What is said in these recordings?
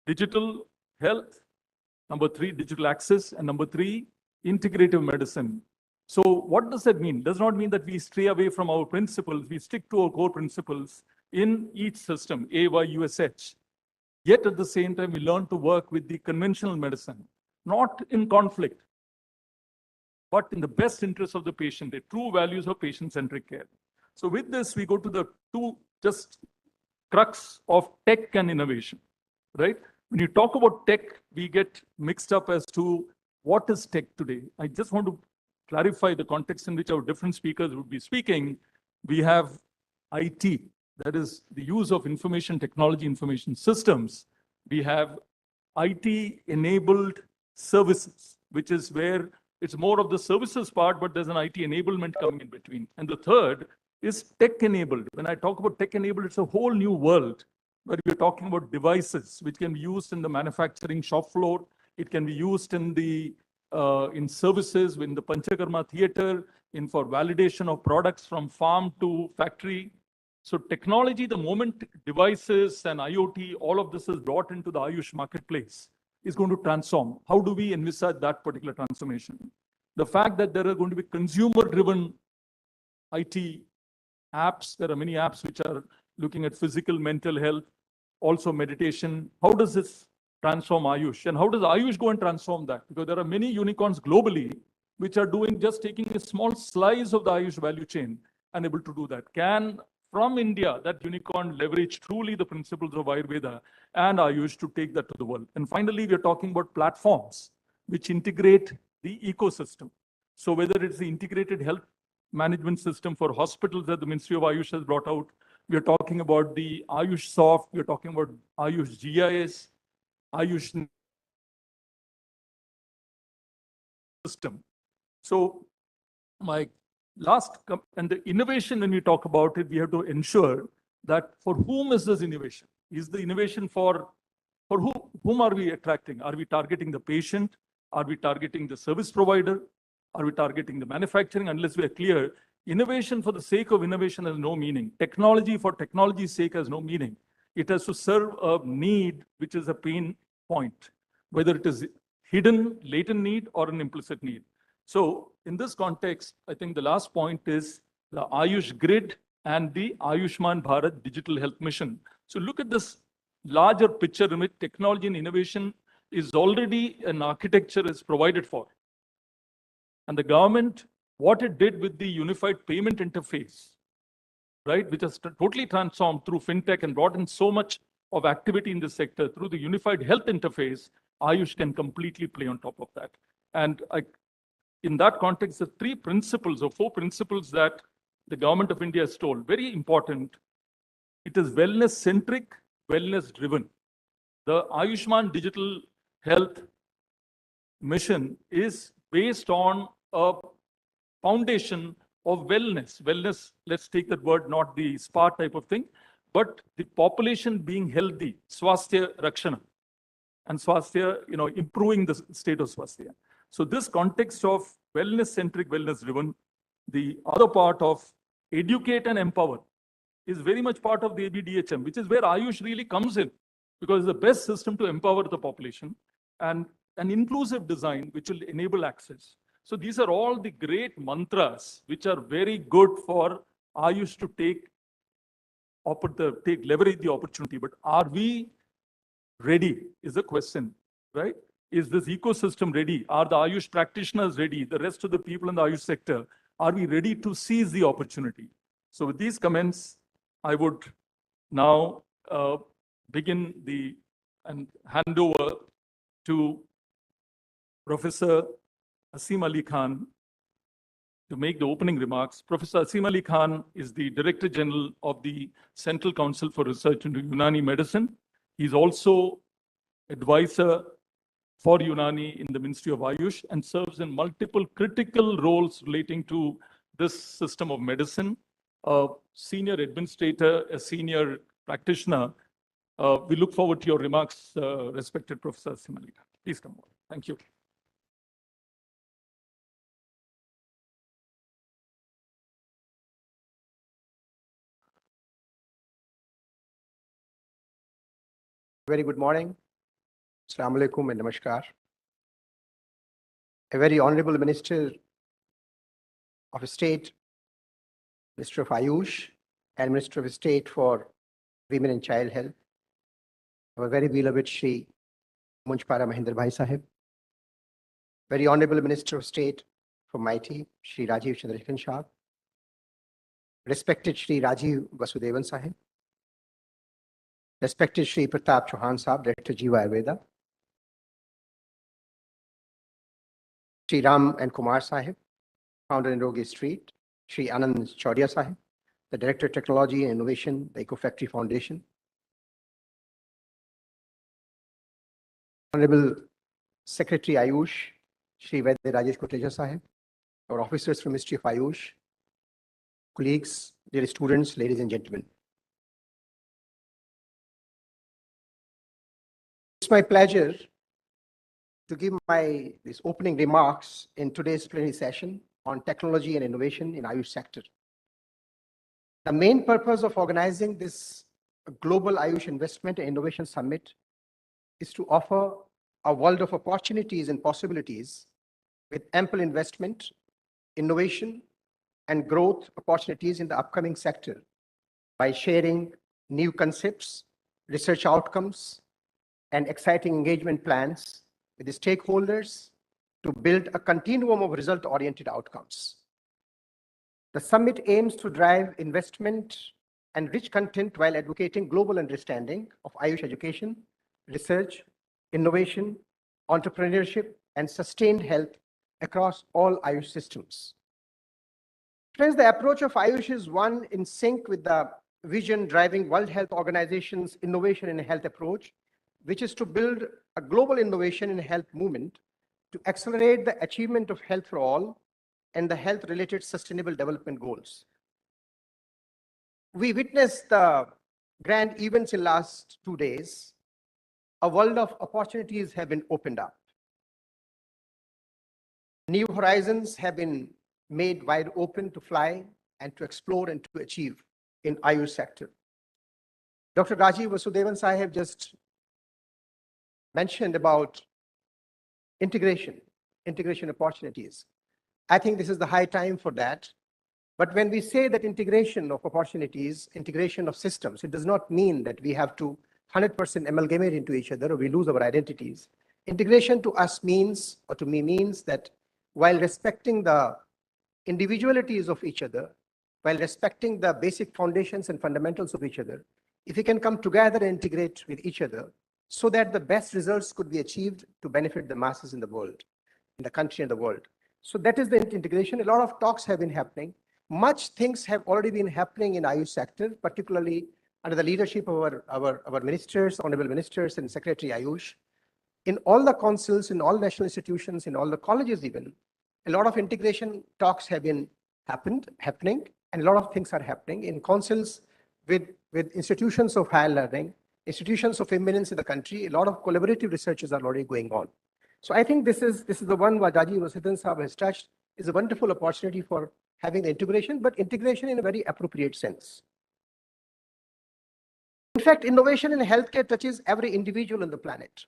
digital health, number 3, digital access, and number 3, integrative medicine. So what does that mean? It does not mean that we stray away from our principles. We stick to our core principles in each system, AYUSH. Yet at the same time, we learn to work with the conventional medicine, not in conflict, but in the best interest of the patient, the true values of patient-centric care. So with this, we go to the two just crux of tech and innovation, right? When you talk about tech, we get mixed up as to what is tech today. I just want to clarify the context in which our different speakers would be speaking. We have IT, that is the use of information technology, information systems. We have IT-enabled services, which is where it's more of the services part, but there's an IT enablement coming in between. And the third is tech-enabled. When I talk about tech-enabled, it's a whole new world where we're talking about devices which can be used in the manufacturing shop floor. It can be used in the in services, in the Panchakarma theater, in for validation of products from farm to factory. So technology, the moment devices and IoT, all of this is brought into the Ayush marketplace, is going to transform. How do we envisage that particular transformation? The fact that there are going to be consumer-driven IT apps, there are many apps which are looking at physical, mental health, also meditation. How does this transform Ayush? And how does Ayush go and transform that? Because there are many unicorns globally which are doing just taking a small slice of the Ayush value chain and able to do that. Can from India that unicorn leverage truly the principles of Ayurveda and Ayush to take that to the world? And finally, we're talking about platforms which integrate the ecosystem. So whether it's the integrated health management system for hospitals that the Ministry of Ayush has brought out, we are talking about the Ayush Soft, we are talking about Ayush GIS, Ayush system. So my last, and the innovation, when we talk about it, we have to ensure that for whom is this innovation? Is the innovation for whom are we attracting? Are we targeting the patient? Are we targeting the service provider? Are we targeting the manufacturing? Unless we are clear, innovation for the sake of innovation has no meaning. Technology for technology's sake has no meaning. It has to serve a need, which is a pain point, whether it is hidden, latent need or an implicit need. So in this context, I think the last point is the Ayush grid and the Ayushman Bharat digital health mission. So look at this larger picture in which technology and innovation is already an architecture is provided for. And the government, what it did with the unified payment interface, right, which has totally transformed through fintech and brought in so much of activity in this sector through the unified health interface, Ayush can completely play on top of that. And in that context, the 3 principles or 4 principles that the government of India has told, very important. It is wellness-centric, wellness-driven. The Ayushman digital health mission is based on a foundation of wellness. Wellness, let's take that word, not the spa type of thing, but the population being healthy, swasthya rakshana, and swasthya, improving the state of swasthya. So this context of wellness-centric, wellness-driven, the other part of educate and empower is very much part of the ABDHM, which is where Ayush really comes in, because it's the best system to empower the population, and an inclusive design which will enable access. So these are all the great mantras which are very good for Ayush to leverage the opportunity. But are we ready is the question, right? Is this ecosystem ready? Are the Ayush practitioners ready? The rest of the people in the Ayush sector, are we ready to seize the opportunity? So with these comments, I would now begin and hand over to Professor Asim Ali Khan to make the opening remarks. Professor Asim Ali Khan is the Director General of the Central Council for Research into Unani Medicine. He's also advisor for Unani in the Ministry of Ayush and serves in multiple critical roles relating to this system of medicine. A senior administrator, a senior practitioner. We look forward to your remarks, respected Professor Asim Ali Khan. Please come on. Thank you. Very good morning. Assalamu alaikum and namaskar. A very honorable Minister of State, Minister of Ayush, and Minister of State for Women and Child Health, our very beloved Shri Munchpara Mahendra Bhai Sahib, very honorable Minister of State for Mighty, Shri Rajiv Chandrasekhan Sahib, respected Shri Rajiv Vasudevan Sahib, respected Shri Pratap Johan Sahib, Director Jiva Ayurveda, Shri Raman Kumar Sahib, founder in Rogi Street, Shri Anand Chaudia Sahib, the Director of Technology and Innovation, the Eco Factory Foundation, Honorable Secretary Ayush, Shri Vaidya Rajesh Kotreja Sahib, our officers from Ministry of Ayush, colleagues, dear students, ladies and gentlemen. It's my pleasure to give these opening remarks in today's plenary session on technology and innovation in Ayush sector. The main purpose of organizing this Global Ayush Investment and Innovation Summit is to offer a world of opportunities and possibilities with ample investment, innovation, and growth opportunities in the upcoming sector by sharing new concepts, research outcomes, and exciting engagement plans with the stakeholders to build a continuum of result-oriented outcomes. The summit aims to drive investment and rich content while advocating global understanding of Ayush education, research, innovation, entrepreneurship, and sustained health across all Ayush systems. Friends, the approach of Ayush is one in sync with the vision driving World Health Organization's innovation in health approach, which is to build a global innovation in health movement to accelerate the achievement of health for all and the health-related sustainable development goals. We witnessed the grand events in last 2 days. A world of opportunities have been opened up. New horizons have been made wide open to fly and to explore and to achieve in Ayush sector. Dr. Rajiv Vasudevan Sahib just mentioned about integration opportunities. I think this is the high time for that. But when we say that integration of opportunities, integration of systems, it does not mean that we have to 100% amalgamate into each other or we lose our identities. Integration to us means, or to me means, that while respecting the individualities of each other, while respecting the basic foundations and fundamentals of each other, if we can come together and integrate with each other so that the best results could be achieved to benefit the masses in the world, in the country and the world. So that is the integration. A lot of talks have been happening. Much things have already been happening in Ayush sector, particularly under the leadership of our ministers, honorable ministers and Secretary Ayush. In all the councils, in all national institutions, in all the colleges even, a lot of integration talks have been happening, and a lot of things are happening in councils with institutions of higher learning, institutions of eminence in the country. A lot of collaborative researches are already going on. So I think this is the one what Rajiv Vasudevan Sahib has touched, is a wonderful opportunity for having the integration, but integration in a very appropriate sense. In fact, innovation in healthcare touches every individual on the planet.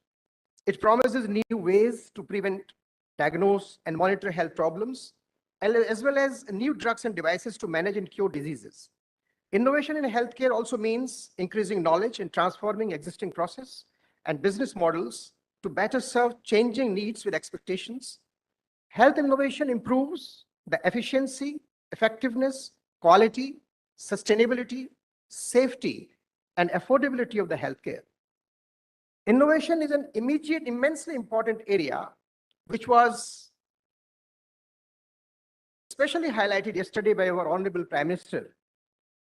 It promises new ways to prevent, diagnose, and monitor health problems, as well as new drugs and devices to manage and cure diseases. Innovation in healthcare also means increasing knowledge and transforming existing process and business models to better serve changing needs with expectations. Health innovation improves the efficiency, effectiveness, quality, sustainability, safety, and affordability of the healthcare. Innovation is an immensely important area, which was especially highlighted yesterday by our Honorable Prime Minister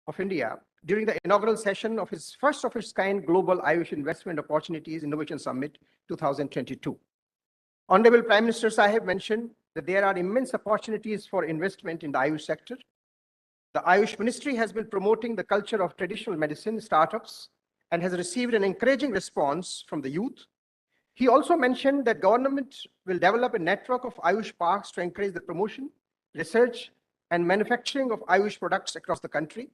of India during the inaugural session of his first of its kind Global Ayush Investment Opportunities Innovation Summit 2022. Honorable Prime Minister Sahib mentioned that there are immense opportunities for investment in the Ayush sector. The Ayush Ministry has been promoting the culture of traditional medicine startups and has received an encouraging response from the youth. He also mentioned that government will develop a network of Ayush parks to encourage the promotion, research, and manufacturing of Ayush products across the country.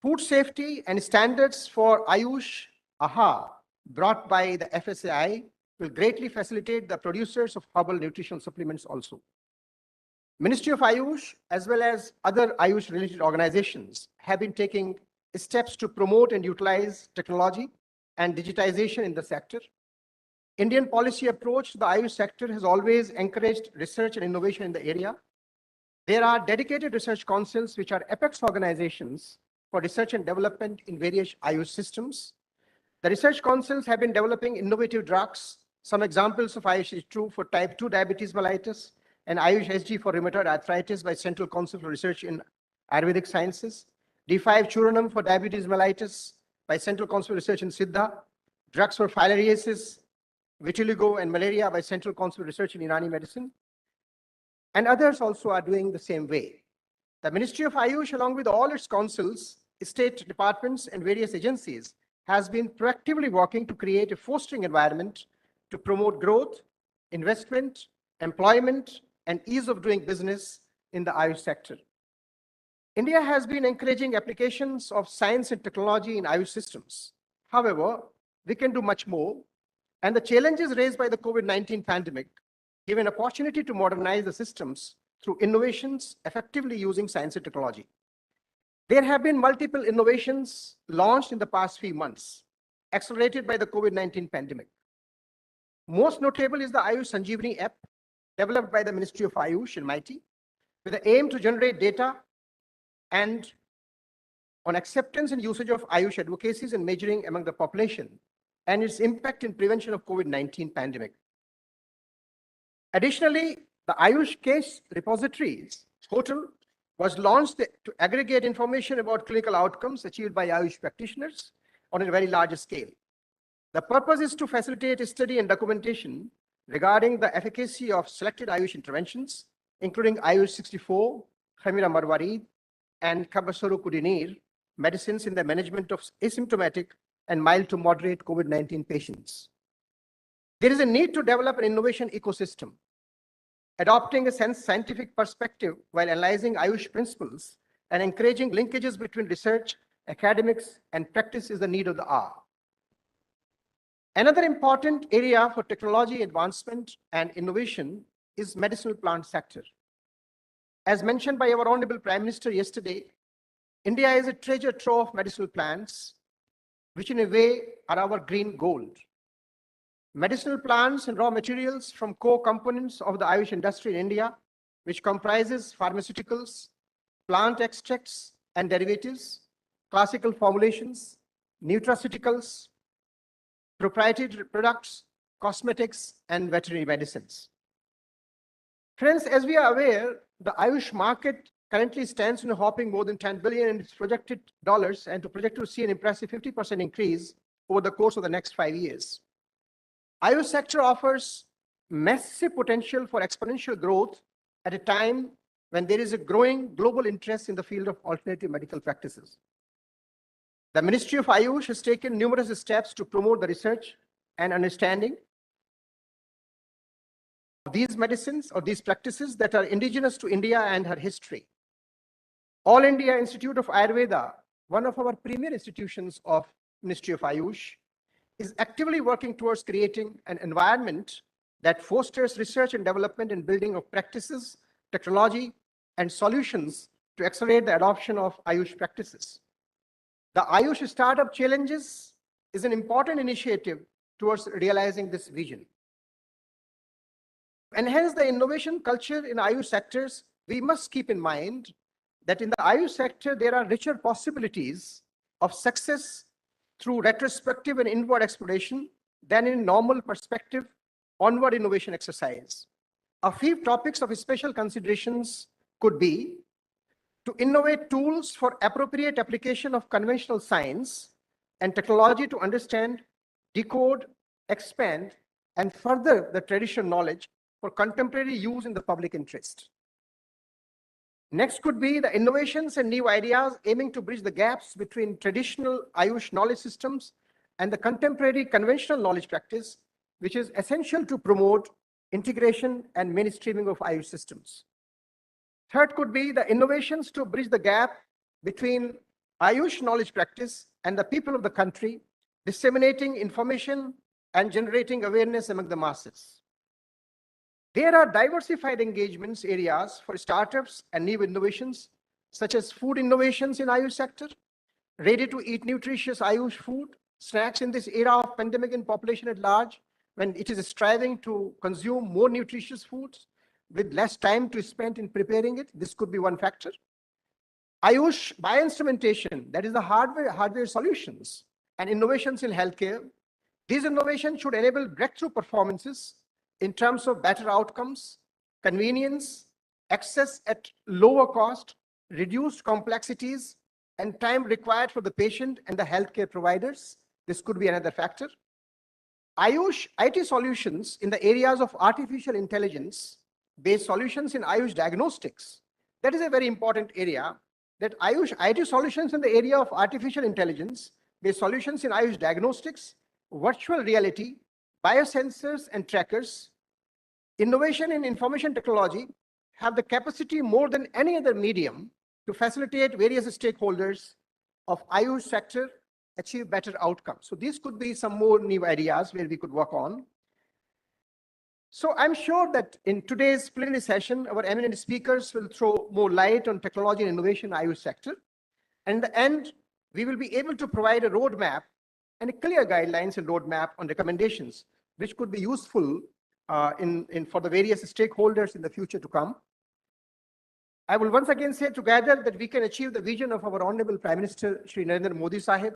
Food safety and standards for Ayush AHA, brought by the FSAI, will greatly facilitate the producers of herbal nutritional supplements also. Ministry of Ayush, as well as other Ayush-related organizations, have been taking steps to promote and utilize technology and digitization in the sector. Indian policy approach to the Ayush sector has always encouraged research and innovation in the area. There are dedicated research councils, which are apex organizations for research and development in various Ayush systems. The research councils have been developing innovative drugs. Some examples of Ayush is true for type 2 diabetes mellitus and Ayush SG for rheumatoid arthritis by Central Council for Research in Ayurvedic Sciences. D5 Churanam for diabetes mellitus by Central Council for Research in Siddha. Drugs for filariasis, vitiligo, and malaria by Central Council for Research in Irani Medicine. And others also are doing the same way. The Ministry of Ayush, along with all its councils, state departments, and various agencies, has been proactively working to create a fostering environment to promote growth, investment, employment, and ease of doing business in the Ayush sector. India has been encouraging applications of science and technology in Ayush systems. However, we can do much more, and the challenges raised by the COVID-19 pandemic give an opportunity to modernize the systems through innovations effectively using science and technology. There have been multiple innovations launched in the past few months, accelerated by the COVID-19 pandemic. Most notable is the Ayush Sanjeevani app, developed by the Ministry of Ayush and MIT, with the aim to generate data and on acceptance and usage of Ayush advocacies and measuring among the population and its impact in prevention of COVID-19 pandemic. Additionally, the Ayush case repositories portal was launched to aggregate information about clinical outcomes achieved by Ayush practitioners on a very large scale. The purpose is to facilitate study and documentation regarding the efficacy of selected Ayush interventions, including Ayush 64, Khamira Marwarid, and Kabasaru Kudinir medicines in the management of asymptomatic and mild to moderate COVID-19 patients. There is a need to develop an innovation ecosystem. Adopting a scientific perspective while analyzing Ayush principles and encouraging linkages between research, academics, and practice is the need of the hour. Another important area for technology advancement and innovation is medicinal plant sector. As mentioned by our Honorable Prime Minister yesterday, India is a treasure trove of medicinal plants, which in a way are our green gold. Medicinal plants and raw materials from core components of the Ayush industry in India, which comprises pharmaceuticals, plant extracts and derivatives, classical formulations, nutraceuticals, proprietary products, cosmetics, and veterinary medicines. Friends, as we are aware, the Ayush market currently stands in a hopping more than $10 billion in its projected dollars and to project to see an impressive 50% increase over the course of the next 5 years. Ayush sector offers massive potential for exponential growth at a time when there is a growing global interest in the field of alternative medical practices. The Ministry of Ayush has taken numerous steps to promote the research and understanding of these medicines or these practices that are indigenous to India and her history. All India Institute of Ayurveda, one of our premier institutions of Ministry of Ayush, is actively working towards creating an environment that fosters research and development and building of practices, technology, and solutions to accelerate the adoption of Ayush practices. The Ayush Startup Challenges is an important initiative towards realizing this vision. To enhance the innovation culture in Ayush sectors, we must keep in mind that in the Ayush sector, there are richer possibilities of success through retrospective and inward exploration than in normal perspective onward innovation exercise. A few topics of special considerations could be to innovate tools for appropriate application of conventional science and technology to understand, decode, expand, and further the traditional knowledge for contemporary use in the public interest. Next could be the innovations and new ideas aiming to bridge the gaps between traditional Ayush knowledge systems and the contemporary conventional knowledge practice, which is essential to promote integration and mainstreaming of Ayush systems. Third could be the innovations to bridge the gap between Ayush knowledge practice and the people of the country, disseminating information and generating awareness among the masses. There are diversified engagements areas for startups and new innovations, such as food innovations in Ayush sector, ready-to-eat nutritious Ayush food, snacks in this era of pandemic and population at large, when it is striving to consume more nutritious foods with less time to spend in preparing it. This could be one factor. Ayush bioinstrumentation, that is the hardware solutions and innovations in healthcare. These innovations should enable breakthrough performances in terms of better outcomes, convenience, access at lower cost, reduced complexities, and time required for the patient and the healthcare providers. This could be another factor. Ayush IT solutions in the areas of artificial intelligence based solutions in Ayush diagnostics. That is a very important area, that Ayush IT solutions in the area of artificial intelligence based solutions in Ayush diagnostics, virtual reality, biosensors and trackers, innovation in information technology have the capacity more than any other medium to facilitate various stakeholders of Ayush sector achieve better outcomes. So these could be some more new areas where we could work on. So I'm sure that in today's plenary session, our eminent speakers will throw more light on technology and innovation in Ayush sector. And in the end, we will be able to provide a roadmap and a clear guidelines and roadmap on recommendations, which could be useful for the various stakeholders in the future to come. I will once again say together that we can achieve the vision of our Honorable Prime Minister, Shri Narendra Modi Sahib,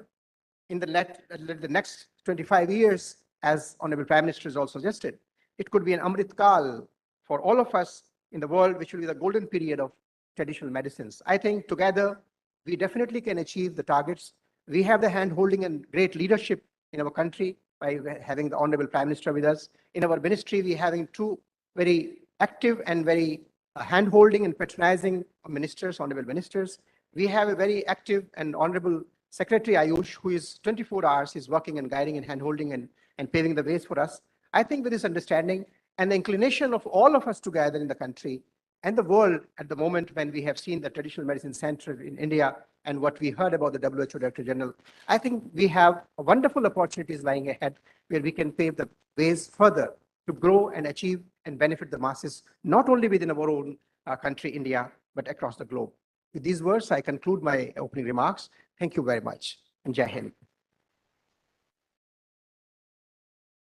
in the next 25 years, as Honorable Prime Minister has also suggested. It could be an Amrit Kal for all of us in the world, which will be the golden period of traditional medicines. I think together, we definitely can achieve the targets. We have the hand-holding and great leadership in our country by having the Honorable Prime Minister with us. In our ministry, we are having two very active and very hand-holding and patronizing ministers, honorable ministers. We have a very active and honorable Secretary Ayush, who is 24 hours, is working and guiding and hand-holding and paving the ways for us. I think with this understanding and the inclination of all of us together in the country and the world at the moment, when we have seen the traditional medicine center in India and what we heard about the WHO Director General, I think we have wonderful opportunities lying ahead where we can pave the ways further to grow and achieve and benefit the masses, not only within our own country, India, but across the globe. With these words, I conclude my opening remarks. Thank you very much. And Jai Hind.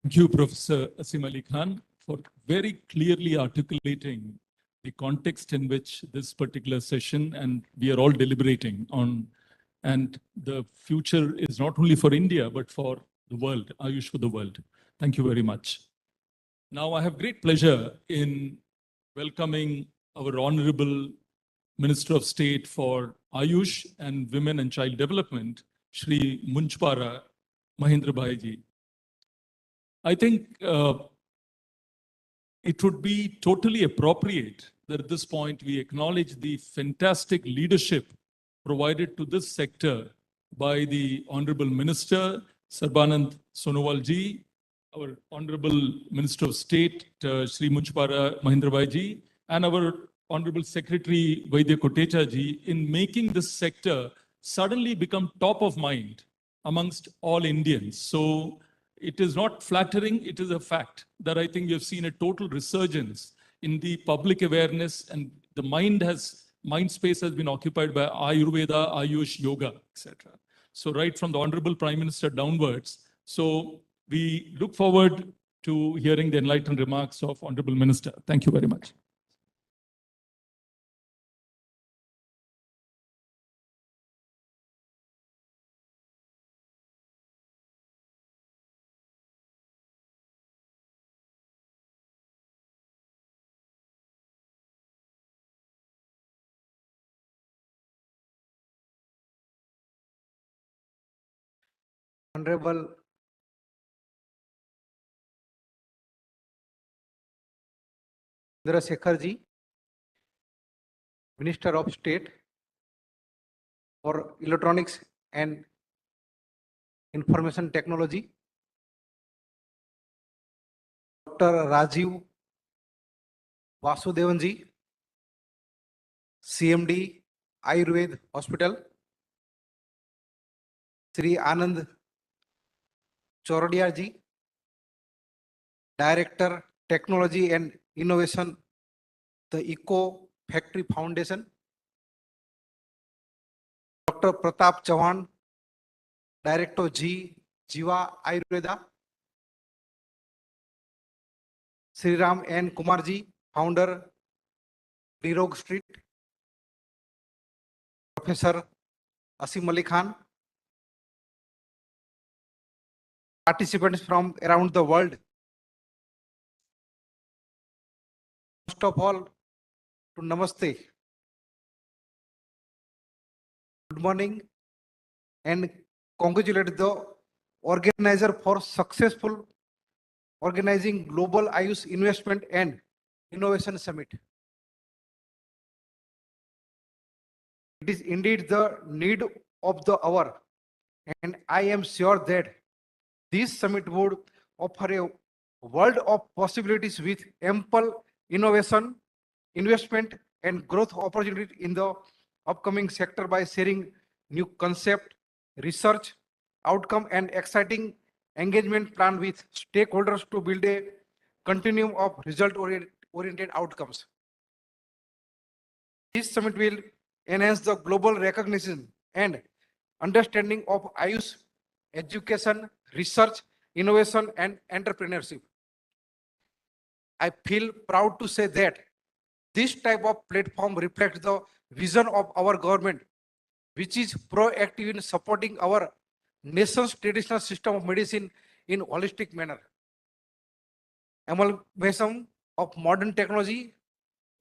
Thank you, Professor Asim Ali Khan, for very clearly articulating the context in which this particular session and we are all deliberating on. And the future is not only for India, but for the world, Ayush for the world. Thank you very much. Now, I have great pleasure in welcoming our Honorable Minister of State for Ayush and Women and Child Development, Shri Munchpara Mahendra Bhai ji. I think it would be totally appropriate that at this point we acknowledge the fantastic leadership provided to this sector by the Honorable Minister, Sarbanand Sonowal ji, our Honorable Minister of State, Shri Munchpara Mahendra Bhai ji, and our Honorable Secretary Vaidya Kotecha ji, in making this sector suddenly become top of mind amongst all Indians. So it is not flattering, it is a fact that I think we have seen a total resurgence in the public awareness, and the mind space has been occupied by Ayurveda, Ayush, Yoga, etc. So right from the Honorable Prime Minister downwards. So we look forward to hearing the enlightened remarks of Honorable Minister. Thank you very much. Honorable Chandrasekhar ji, Minister of State for Electronics and Information Technology, Dr. Rajiv Vasudevan ji, CMD Ayurved Hospital, Sri Anand Chorodia ji, Director, Technology and Innovation, the Eco Factory Foundation. Dr. Pratap Johan, Director G, Jiva Ayurveda. Sri Ram N. Kumarji, Founder, Nirog Street. Professor Asim Ali Khan. Participants from around the world. First of all, to Namaste. Good morning and congratulate the organizer for successful organizing Global Ayush Investment and Innovation Summit. It is indeed the need of the hour, and I am sure that this summit would offer a world of possibilities with ample innovation, investment, and growth opportunity in the upcoming sector by sharing new concept, research, outcome, and exciting engagement plan with stakeholders to build a continuum of result-oriented outcomes. This summit will enhance the global recognition and understanding of Ayush education, research, innovation, and entrepreneurship. I feel proud to say that this type of platform reflects the vision of our government, which is proactive in supporting our nation's traditional system of medicine in holistic manner. Amalgamation of modern technology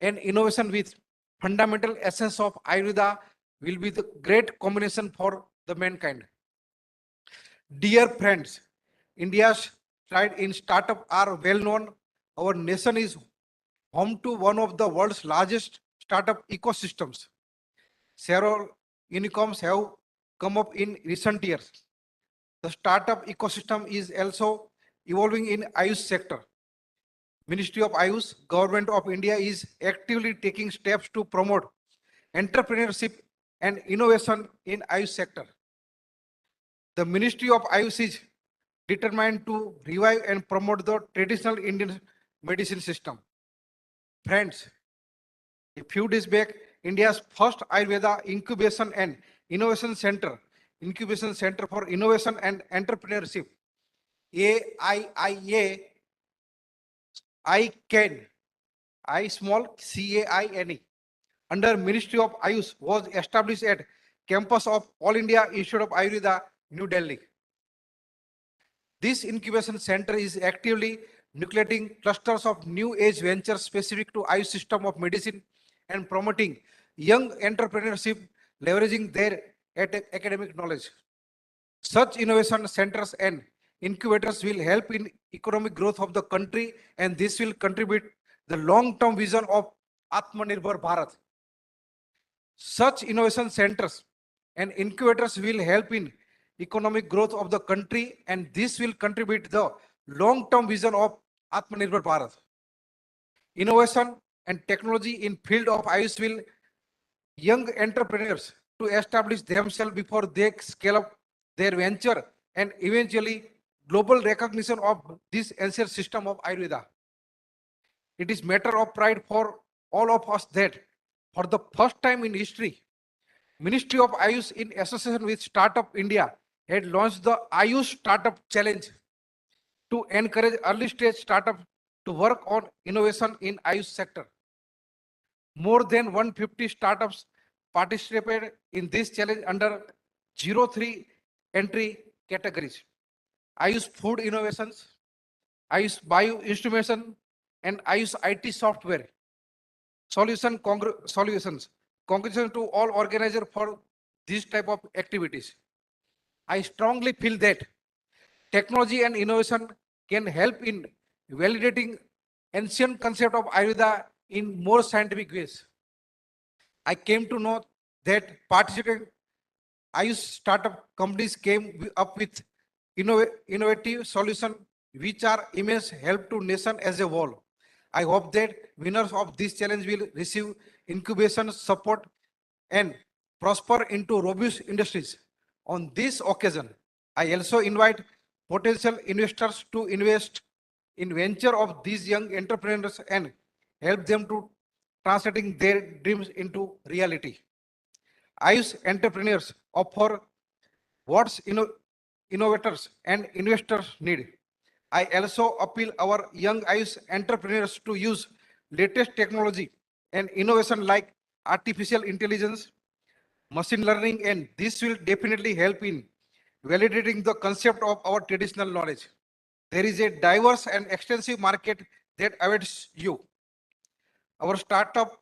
and innovation with fundamental essence of Ayurveda will be the great combination for the mankind. Dear friends, India's stride in startup are well known. Our nation is home to one of the world's largest startup ecosystems. Several unicorns have come up in recent years. The startup ecosystem is also evolving in Ayush sector. Ministry of Ayush, Government of India is actively taking steps to promote entrepreneurship and innovation in Ayush sector. The Ministry of Ayush is determined to revive and promote the traditional Indian medicine system. Friends, a few days back, India's first Ayurveda Incubation and Innovation Center for Innovation and Entrepreneurship, AIIA, ICANE, I small CAINE, under Ministry of Ayush was established at campus of All India Institute of Ayurveda, New Delhi. This incubation center is actively nucleating clusters of new age ventures specific to Ayush system of medicine and promoting young entrepreneurship, leveraging their academic knowledge. Such innovation centers and incubators will help in economic growth of the country, and this will contribute the long-term vision of Atmanirbhar Bharat. Such innovation centers and incubators will help in economic growth of the country, and this will contribute the long-term vision of Atmanirbhar Bharat. Innovation and technology in field of Ayush will young entrepreneurs to establish themselves before they scale up their venture, and eventually global recognition of this ancient system of Ayurveda. It is matter of pride for all of us that for the first time in history, Ministry of Ayush in association with Startup India had launched the Ayush Startup Challenge to encourage early stage startups to work on innovation in Ayush sector. More than 150 startups participated in this challenge under 03 entry categories: Ayush Food Innovations, Ayush Bio-Instrumentation, and Ayush IT Software Solutions. Congratulations to all organizers for this type of activities. I strongly feel that technology and innovation can help in validating ancient concept of Ayurveda in more scientific ways. I came to know that participating Ayush startup companies came up with innovative solutions which are immense help to nation as a whole. I hope that winners of this challenge will receive incubation support and prosper into robust industries. On this occasion, I also invite potential investors to invest in venture of these young entrepreneurs and help them to translating their dreams into reality. Ayush entrepreneurs offer what innovators and investors need. I also appeal our young Ayush entrepreneurs to use latest technology and innovation like artificial intelligence, machine learning, and this will definitely help in validating the concept of our traditional knowledge. There is a diverse and extensive market that awaits you. Our startup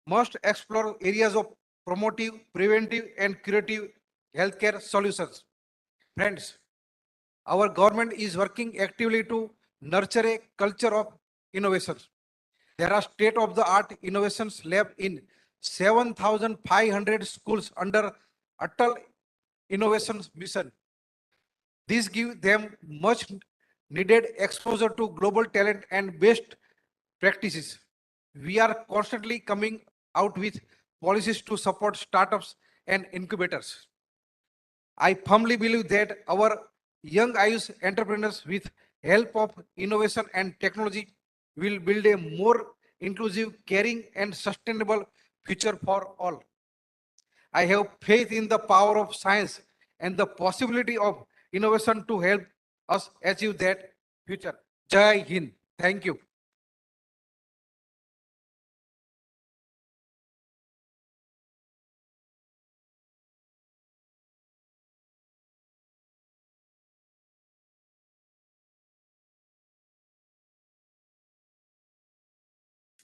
must explore areas of promotive, preventive, and curative healthcare solutions. Friends, our government is working actively to nurture a culture of innovation. There are state-of-the-art innovations lab in 7,500 schools under Atal Innovation Mission. This gives them much needed exposure to global talent and best practices. We are constantly coming out with policies to support startups and incubators. I firmly believe that our young Ayush entrepreneurs with help of innovation and technology will build a more inclusive, caring and sustainable future for all. I have faith in the power of science and the possibility of innovation to help us achieve that future. Jai Hind. Thank you.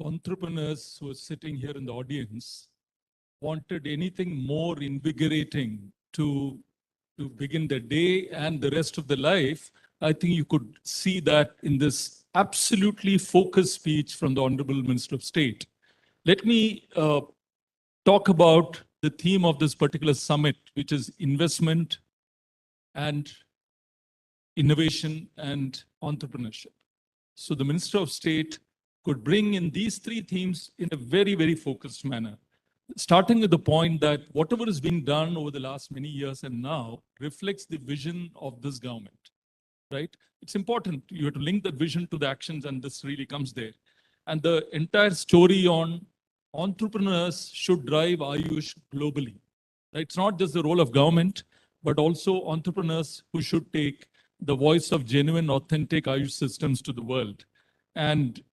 Entrepreneurs who are sitting here in the audience wanted anything more invigorating to begin the day and the rest of the life, I think you could see that in this absolutely focused speech from the Honorable Minister of State. Let me talk about the theme of this particular summit, which is investment and innovation and entrepreneurship. So the Minister of State could bring in these three themes in a very, very focused manner. Starting with the point that whatever is being done over the last many years and now reflects the vision of this government, right? It's important. You have to link that vision to the actions, and this really comes there. And the entire story on entrepreneurs should drive Ayush globally. Right? It's not just the role of government, but also entrepreneurs who should take the voice of genuine, authentic Ayush systems to the world. And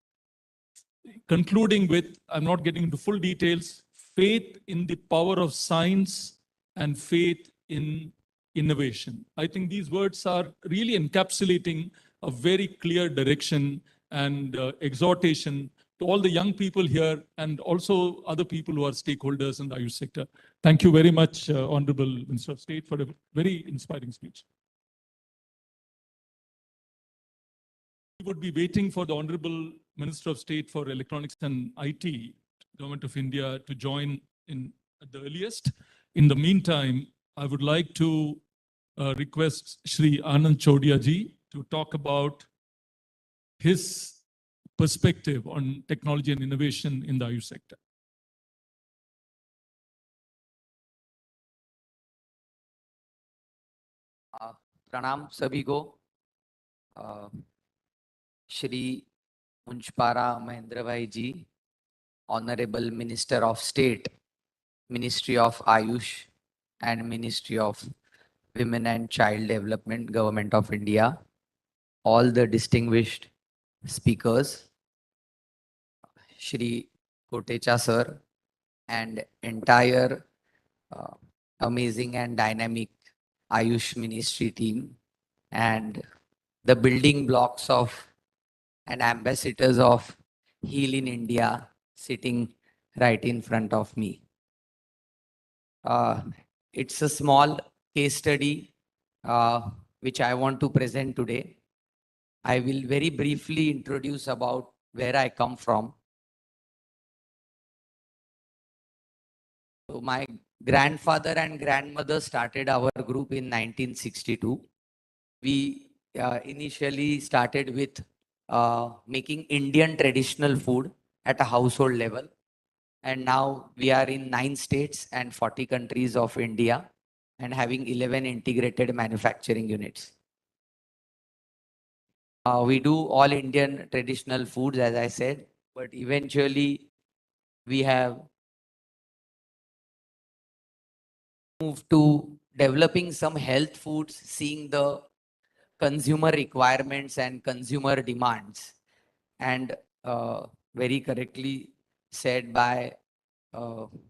concluding with, I'm not getting into full details, faith in the power of science and faith in innovation. I think these words are really encapsulating a very clear direction and exhortation to all the young people here and also other people who are stakeholders in the Ayush sector. Thank you very much, Honorable Minister of State, for a very inspiring speech. We would be waiting for the Honorable Minister of State for Electronics and IT, Government of India, to join in at the earliest. In the meantime, I would like to request Shri Anand Chodia ji to talk about his perspective on technology and innovation in the Ayush sector. प्रणाम सभी को। Shri Munjpara Mahendra bhai ji, honourable minister of state, ministry of Ayush and ministry of women and child development, government of India, all the distinguished speakers, Shri Kotecha sir, and entire amazing and dynamic Ayush Ministry team, and the building blocks of and ambassadors of Heal in India sitting right in front of me. It's a small case study which I want to present today. I will very briefly introduce about where I come from. So my grandfather and grandmother started our group in 1962. We initially started with making Indian traditional food at a household level. And now we are in 9 states and 40 countries of India and having 11 integrated manufacturing units. We do all Indian traditional foods, as I said, but eventually we have moved to developing some health foods, seeing the consumer requirements and consumer demands. And very correctly said by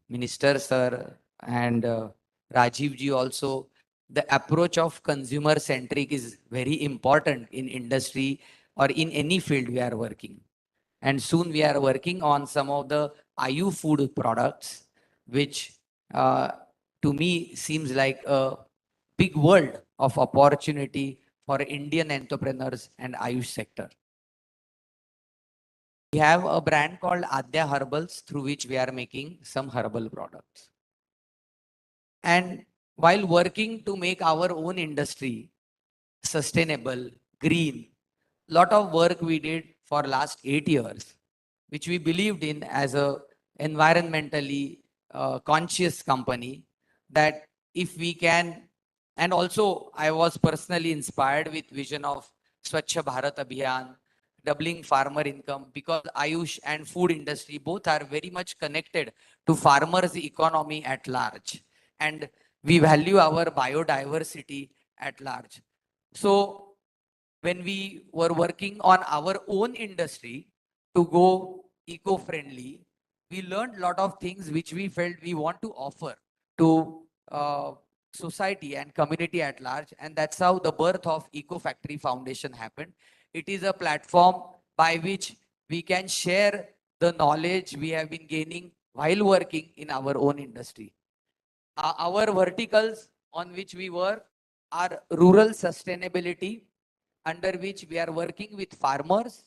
Minister Sir and Rajiv ji also, the approach of consumer centric is very important in industry or in any field we are working. And soon we are working on some of the IU food products, which uh, to me seems like a big world of opportunity for Indian entrepreneurs and Ayush sector. We have a brand called Adya Herbals through which we are making some herbal products. And while working to make our own industry sustainable, green, lot of work we did for last 8 years, which we believed in as a environmentally conscious company, that if we can, and also I was personally inspired with vision of Swachh Bharat Abhiyan, doubling farmer income, because Ayush and food industry both are very much connected to farmers' economy at large. And we value our biodiversity at large. So when we were working on our own industry to go eco-friendly, we learned a lot of things which we felt we want to offer to society and community at large. And that's how the birth of Eco Factory Foundation happened. It is a platform by which we can share the knowledge we have been gaining while working in our own industry. Our verticals on which we work are rural sustainability, under which we are working with farmers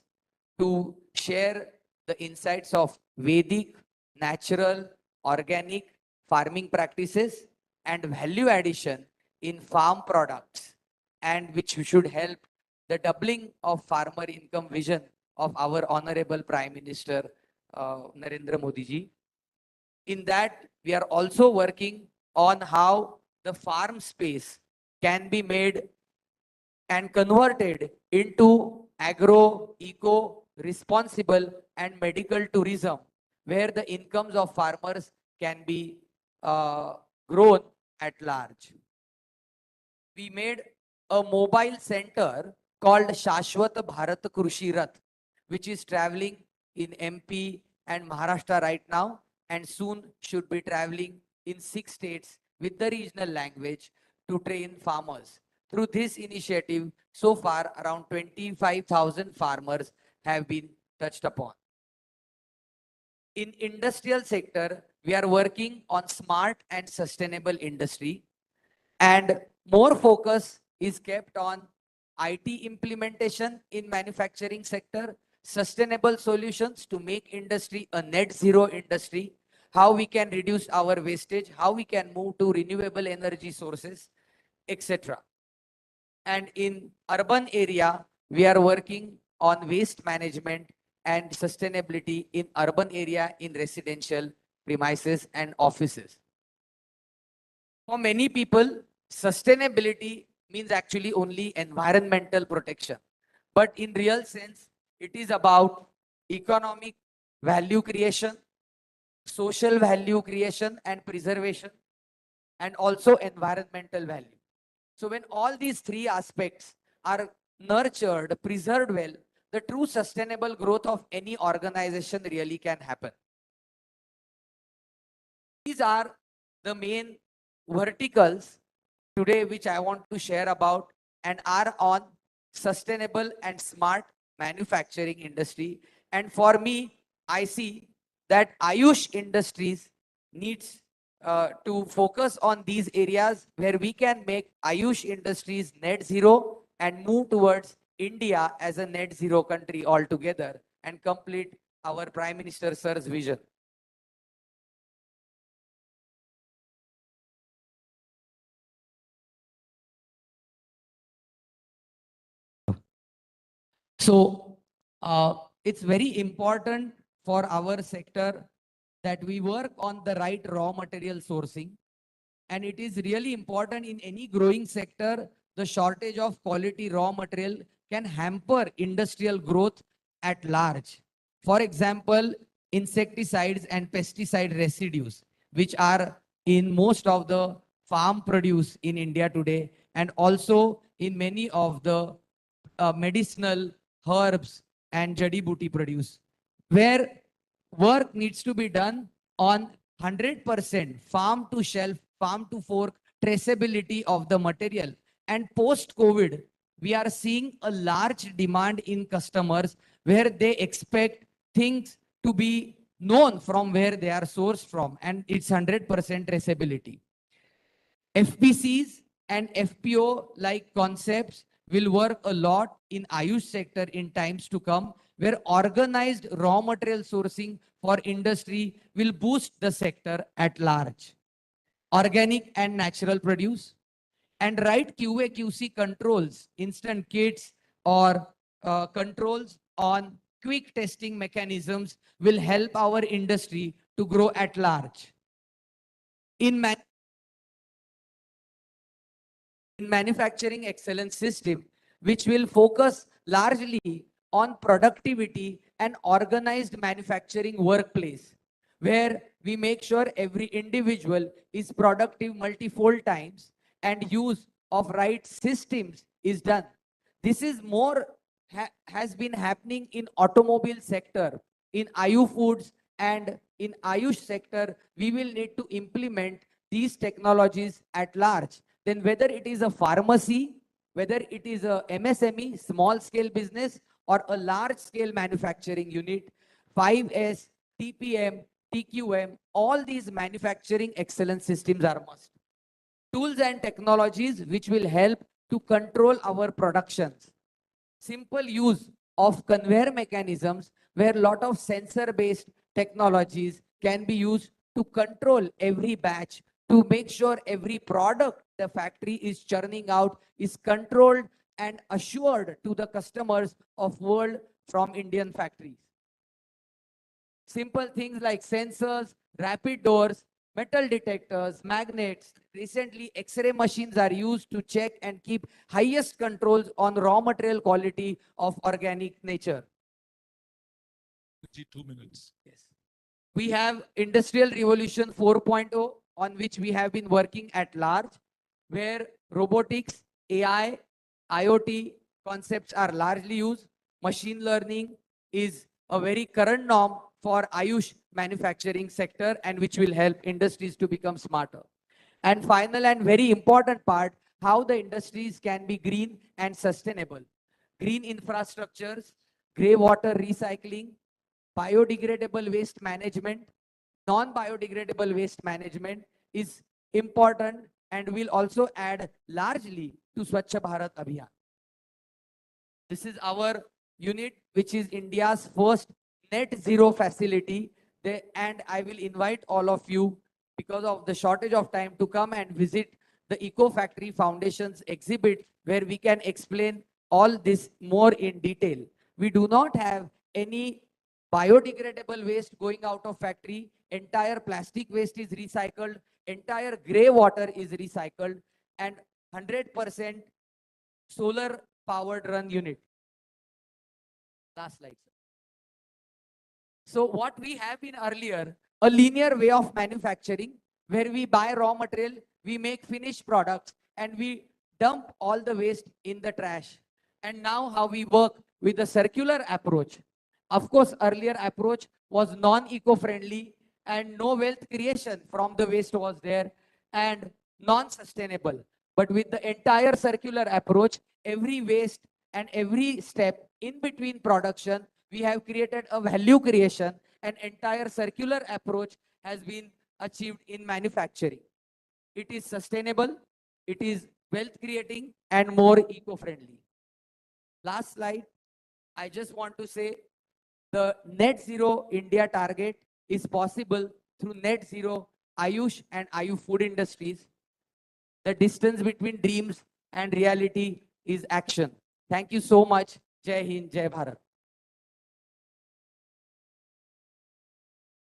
to share the insights of Vedic, natural, organic farming practices and value addition in farm products, and which should help the doubling of farmer income vision of our Honorable Prime Minister Narendra Modi ji. In that, we are also working on how the farm space can be made and converted into agro, eco, responsible and medical tourism, where the incomes of farmers can be grown at large. We made a mobile center called Shashwat Bharat Krushi Rath, which is traveling in MP and Maharashtra right now, and soon should be traveling in 6 states with the regional language to train farmers. Through this initiative, so far around 25,000 farmers have been touched upon. In industrial sector, we are working on smart and sustainable industry, and more focus is kept on IT implementation in manufacturing sector, sustainable solutions to make industry a net zero industry, how we can reduce our wastage, how we can move to renewable energy sources, etc. And in urban area, we are working on waste management and sustainability in urban area, in residential premises and offices. For many people, sustainability means actually only environmental protection. But in real sense, it is about economic value creation, social value creation and preservation, and also environmental value. So when all these three aspects are nurtured, preserved well, the true sustainable growth of any organization really can happen. These are the main verticals today which I want to share about, and are on sustainable and smart manufacturing industry. And for me, I see that Ayush Industries needs to focus on these areas where we can make Ayush Industries net zero and move towards India as a net zero country altogether and complete our Prime Minister Sir's vision. So it's very important for our sector that we work on the right raw material sourcing. And it is really important in any growing sector the shortage of quality raw material can hamper industrial growth at large. For example, insecticides and pesticide residues, which are in most of the farm produce in India today, and also in many of the medicinal herbs and jadi booty produce, where work needs to be done on 100% farm to shelf, farm to fork traceability of the material. And post COVID, we are seeing a large demand in customers where they expect things to be known from where they are sourced from, and it's 100% traceability. FPCs and FPO like concepts will work a lot in Ayush sector in times to come, where organized raw material sourcing for industry will boost the sector at large. Organic and natural produce, and right QA QC controls, instant kits or controls on quick testing mechanisms will help our industry to grow at large. In manufacturing excellence system, which will focus largely on productivity and organized manufacturing workplace, where we make sure every individual is productive multifold times and use of right systems is done. This is more has been happening in automobile sector, in Ayu Foods, and in Ayush sector. We will need to implement these technologies at large. Then whether it is a pharmacy, whether it is a MSME, small scale business, or a large scale manufacturing unit, 5S, TPM, TQM, all these manufacturing excellence systems are must. Tools and technologies which will help to control our productions. Simple use of conveyor mechanisms where a lot of sensor based technologies can be used to control every batch, to make sure every product the factory is churning out is controlled and assured to the customers of world from Indian factories. Simple things like sensors, rapid doors, metal detectors, magnets. Recently, X-ray machines are used to check and keep highest controls on raw material quality of organic nature. 2 minutes. Yes. We have Industrial Revolution 4.0, on which we have been working at large, where robotics, AI, IoT concepts are largely used. Machine learning is a very current norm for Ayush manufacturing sector, and which will help industries to become smarter. And final and very important part, how the industries can be green and sustainable. Green infrastructures, grey water recycling, biodegradable waste management, non-biodegradable waste management is important and will also add largely to Swachh Bharat Abhiyan. This is our unit, which is India's first net zero facility. And I will invite all of you, because of the shortage of time, to come and visit the Eco Factory Foundation's exhibit, where we can explain all this more in detail. We do not have any biodegradable waste going out of factory. Entire plastic waste is recycled, entire grey water is recycled, and 100% solar powered run unit. Last slide, sir. So what we have been earlier, a linear way of manufacturing, where we buy raw material, we make finished products, and we dump all the waste in the trash. And now how we work with a circular approach. Of course, earlier approach was non-eco-friendly and no wealth creation from the waste was there and non-sustainable. But with the entire circular approach, every waste and every step in between production, we have created a value creation. An entire circular approach has been achieved in manufacturing. It is sustainable, it is wealth creating, and more eco-friendly. Last slide. I just want to say the net zero India target is possible through net zero Ayush and Ayu food industries. The distance between dreams and reality is action. Thank you so much. Jai Hind, Jai Bharat.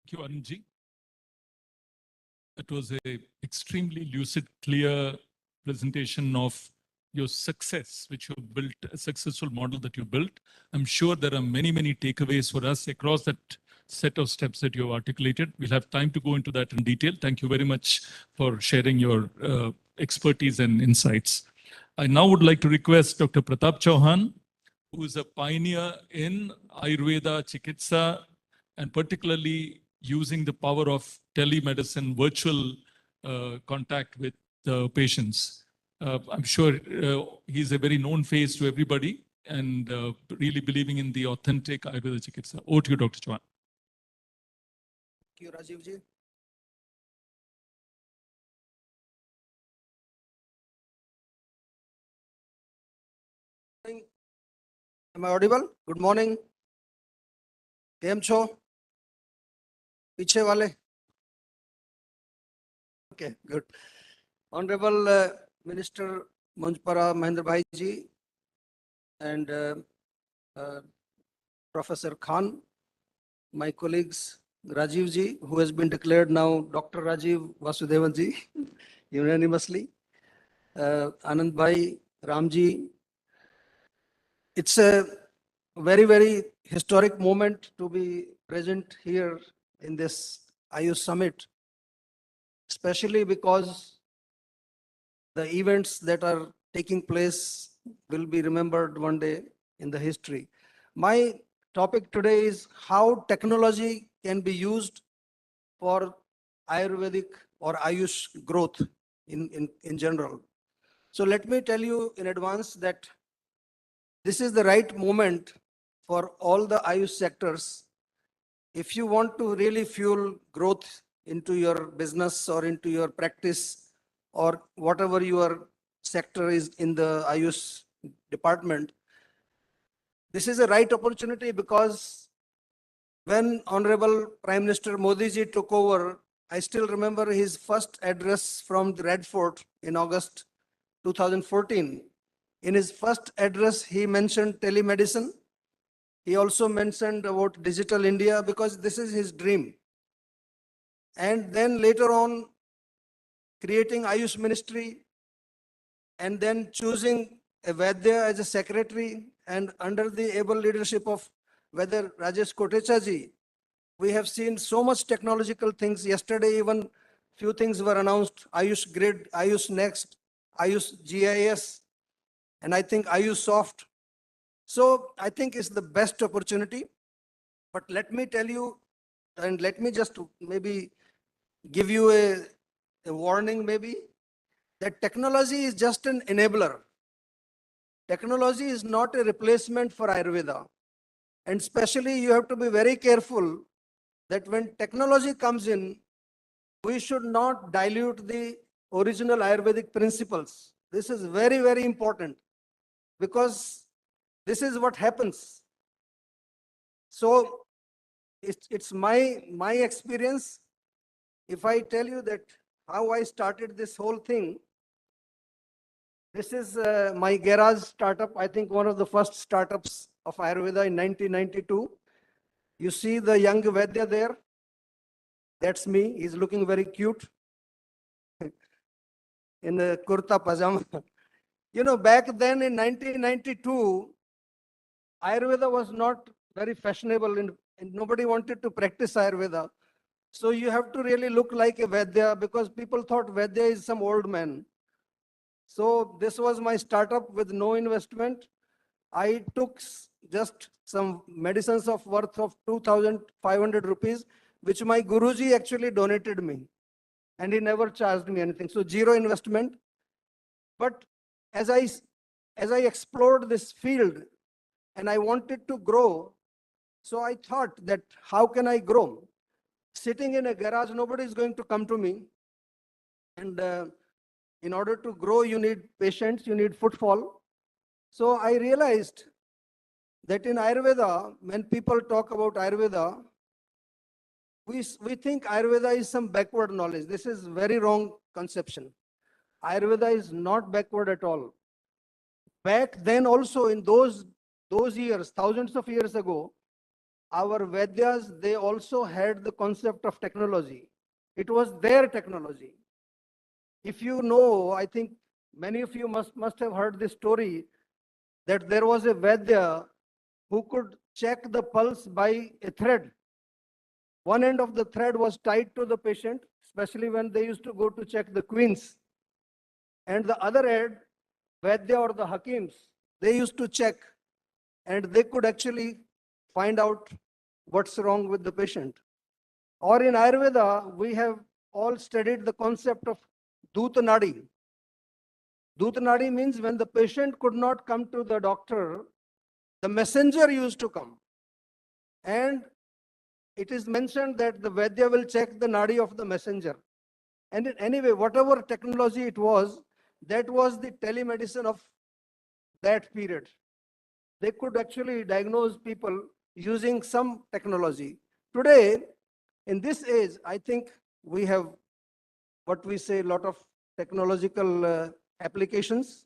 Thank you, Arunji. It was a extremely lucid, clear presentation of your success, which you built, a successful model that you built. I'm sure there are many, many takeaways for us across that set of steps that you have articulated. We'll have time to go into that in detail. Thank you very much for sharing your expertise and insights. I now would like to request Dr. Pratap Johan, who is a pioneer in Ayurveda Chikitsa, and particularly using the power of telemedicine, virtual contact with patients. I'm sure he's a very known face to everybody and really believing in the authentic Ayurveda Chikitsa. Over to you, Dr. Johan. Thank you, Rajiv ji. Am I audible? Good morning. केम छो? पीछे वाले? Okay, good. Honorable Minister Manjpara Mahendra Bhai ji and Professor Khan, my colleagues Rajiv ji, who has been declared now Dr. Rajiv Vasudevan ji unanimously, Anand Bhai, Ram ji. It's a very, very historic moment to be present here in this Ayush Summit, especially because the events that are taking place will be remembered one day in the history. My topic today is how technology can be used for Ayurvedic or Ayush growth in general. So let me tell you in advance that this is the right moment for all the Ayush sectors. If you want to really fuel growth into your business or into your practice or whatever your sector is in the Ayush department, this is a right opportunity because when Honorable Prime Minister Modi ji took over, I still remember his first address from the Red Fort in August 2014. In his first address, he mentioned telemedicine. He also mentioned about digital India because this is his dream. And then later on, creating Ayush Ministry and then choosing a Vaidya as a secretary, and under the able leadership of Vaidya Rajesh Kotecha ji, we have seen so much technological things. Yesterday, even few things were announced: Ayush Grid, Ayush Next, Ayush GIS, and I think Ayush Soft. So I think it's the best opportunity. But let me tell you, and let me just maybe give you a warning maybe, that technology is just an enabler. Technology is not a replacement for Ayurveda. And especially you have to be very careful that when technology comes in, we should not dilute the original Ayurvedic principles. This is very, very important because this is what happens. So it's my experience. If I tell you that how I started this whole thing, this is my garage startup. I think one of the first startups of Ayurveda in 1992. You see the young Vaidya there? That's me. He's looking very cute in a kurta pajama. You know, back then in 1992, Ayurveda was not very fashionable and nobody wanted to practice Ayurveda. So you have to really look like a Vaidya because people thought Vaidya is some old man. So this was my startup with no investment. I took just some medicines of worth of 2,500 rupees, which my Guruji actually donated me. And he never charged me anything. So zero investment. But as I explored this field and I wanted to grow, so I thought that how can I grow? Sitting in a garage, nobody is going to come to me. And in order to grow, you need patience, you need footfall. So I realized that in Ayurveda, when people talk about Ayurveda, we think Ayurveda is some backward knowledge. This is very wrong conception. Ayurveda is not backward at all. Back then also in those years, thousands of years ago, our Vedyas, they also had the concept of technology. It was their technology. If you know, I think many of you must have heard this story that there was a Vaidya who could check the pulse by a thread. One end of the thread was tied to the patient, especially when they used to go to check the queens. And the other end, Vaidya or the Hakims, they used to check and they could actually find out what's wrong with the patient. Or in Ayurveda, we have all studied the concept of Dutanadi. Dutanadi means when the patient could not come to the doctor, the messenger used to come. And it is mentioned that the Vaidya will check the nadi of the messenger. And in anyway, whatever technology it was, that was the telemedicine of that period. They could actually diagnose people using some technology. Today, in this age, I think we have what we say a lot of technological applications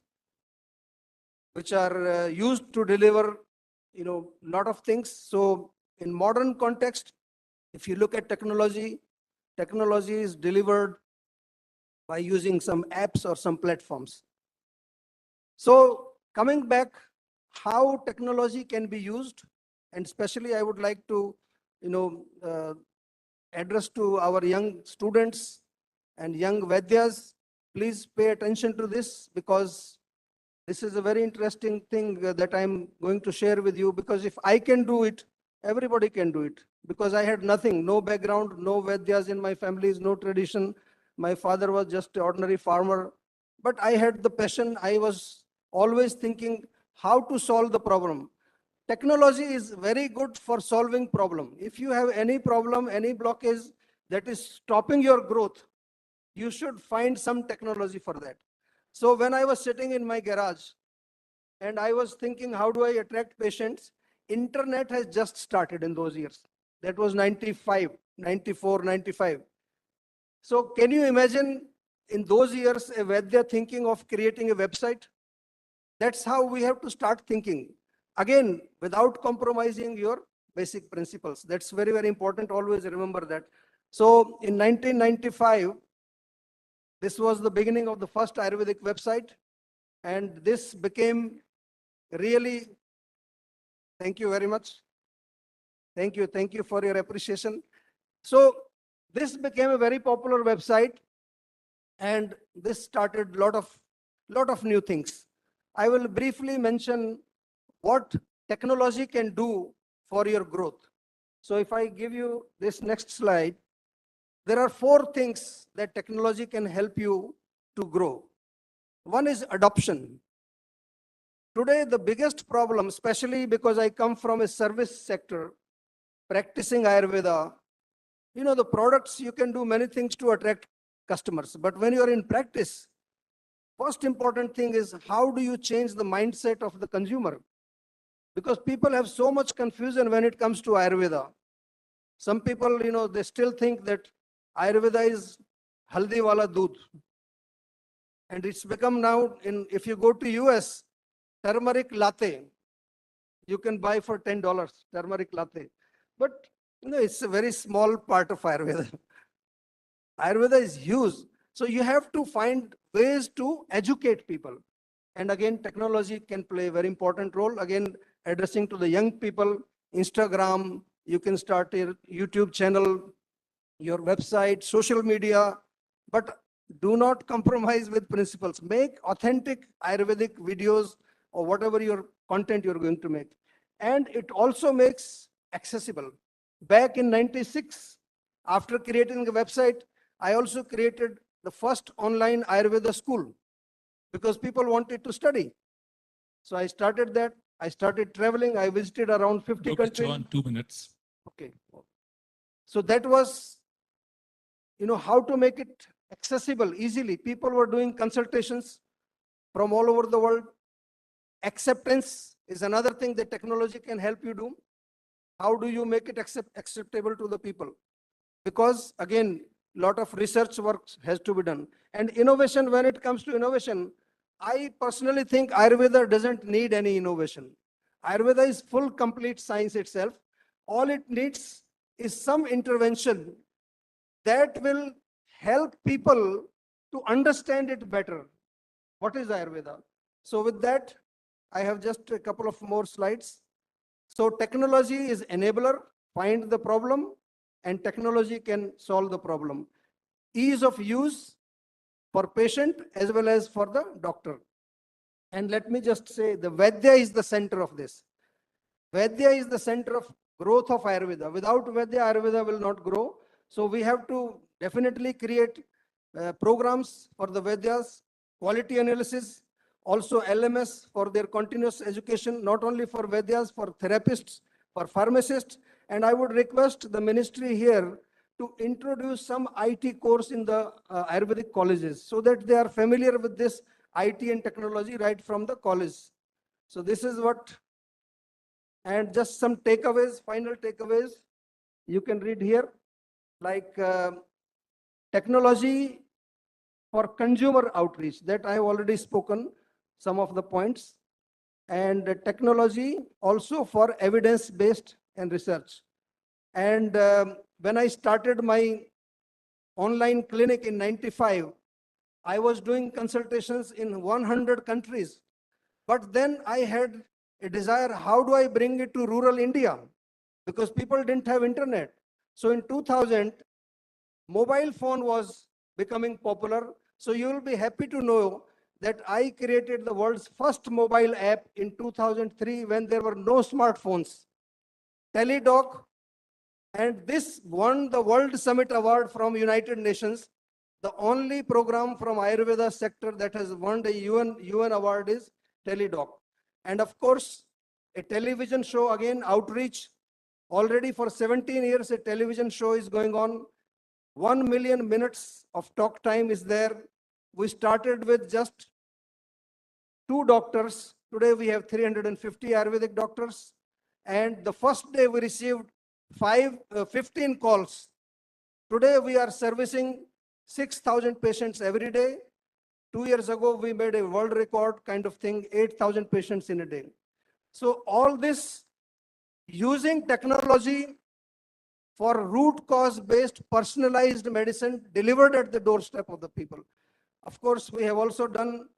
which are used to deliver, lot of things. So in modern context, if you look at technology, technology is delivered by using some apps or some platforms. So coming back, how technology can be used, and especially I would like to, address to our young students and young Vaidyas, please pay attention to this, because this is a very interesting thing that I'm going to share with you, because if I can do it, everybody can do it. Because I had nothing, no background, no Vaidyas in my families, no tradition. My father was just an ordinary farmer, but I had the passion. I was always thinking how to solve the problem. Technology is very good for solving problem. If you have any problem, any blockage that is stopping your growth, you should find some technology for that. So when I was sitting in my garage and I was thinking, how do I attract patients? Internet has just started in those years. That was 95, 94, 95. So can you imagine in those years, a Vaidya thinking of creating a website? That's how we have to start thinking. Again, without compromising your basic principles. That's very, very important. Always remember that. So in 1995, this was the beginning of the first Ayurvedic website. And this became really, thank you very much. Thank you for your appreciation. So this became a very popular website, and this started lot of new things. I will briefly mention what technology can do for your growth. So if I give you this next slide, there are 4 things that technology can help you to grow. One is adoption. Today, the biggest problem, especially because I come from a service sector, practicing Ayurveda, the products, you can do many things to attract customers. But when you're in practice, first important thing is how do you change the mindset of the consumer? Because people have so much confusion when it comes to Ayurveda. Some people, they still think that Ayurveda is haldi wala doodh. And it's become now, if you go to US, turmeric latte, you can buy for $10, turmeric latte. But, it's a very small part of Ayurveda. Ayurveda is huge. So you have to find ways to educate people. And again, technology can play a very important role. Again, addressing to the young people, Instagram, you can start your YouTube channel, your website, social media, but do not compromise with principles. Make authentic Ayurvedic videos or whatever your content you're going to make. And it also makes accessible. Back in 96, after creating the website, I also created the first online Ayurveda school because people wanted to study. So I started that. I started traveling. I visited around 50 Dr. countries. Johan, 2 minutes. Okay. So that was, how to make it accessible easily. People were doing consultations from all over the world. Acceptance is another thing that technology can help you do. How do you make it acceptable to the people? Because again, a lot of research work has to be done. And innovation, when it comes to innovation, I personally think Ayurveda doesn't need any innovation. Ayurveda is full, complete science itself. All it needs is some intervention that will help people to understand it better. What is Ayurveda? So with that, I have just a couple of more slides. So technology is enabler, find the problem, and technology can solve the problem. Ease of use for patient as well as for the doctor. And let me just say, the Vaidya is the center of this. Vaidya is the center of growth of Ayurveda. Without Vaidya, Ayurveda will not grow. So we have to definitely create programs for the Vaidyas, quality analysis, also LMS for their continuous education, not only for Vaidyas, for therapists, for pharmacists. And I would request the ministry here to introduce some IT course in the Ayurvedic colleges so that they are familiar with this IT and technology right from the college. So this is what, and just some takeaways, final takeaways, you can read here, like technology for consumer outreach, that I have already spoken some of the points, and technology also for evidence-based and research. And when I started my online clinic in 95, I was doing consultations in 100 countries. But then I had a desire, how do I bring it to rural India? Because people didn't have internet. So in 2000, mobile phone was becoming popular. So you will be happy to know that I created the world's first mobile app in 2003 when there were no smartphones. Teledoc, and this won the World Summit Award from United Nations. The only program from Ayurveda sector that has won the UN award is Teledoc. And of course, a television show, again, outreach. Already for 17 years, a television show is going on. 1 million minutes of talk time is there. We started with just 2 doctors. Today we have 350 Ayurvedic doctors. And the first day we received 15 calls. Today we are servicing 6,000 patients every day. 2 years ago, we made a world record kind of thing, 8,000 patients in a day. So all this using technology for root cause based personalized medicine delivered at the doorstep of the people. Of course, we have also done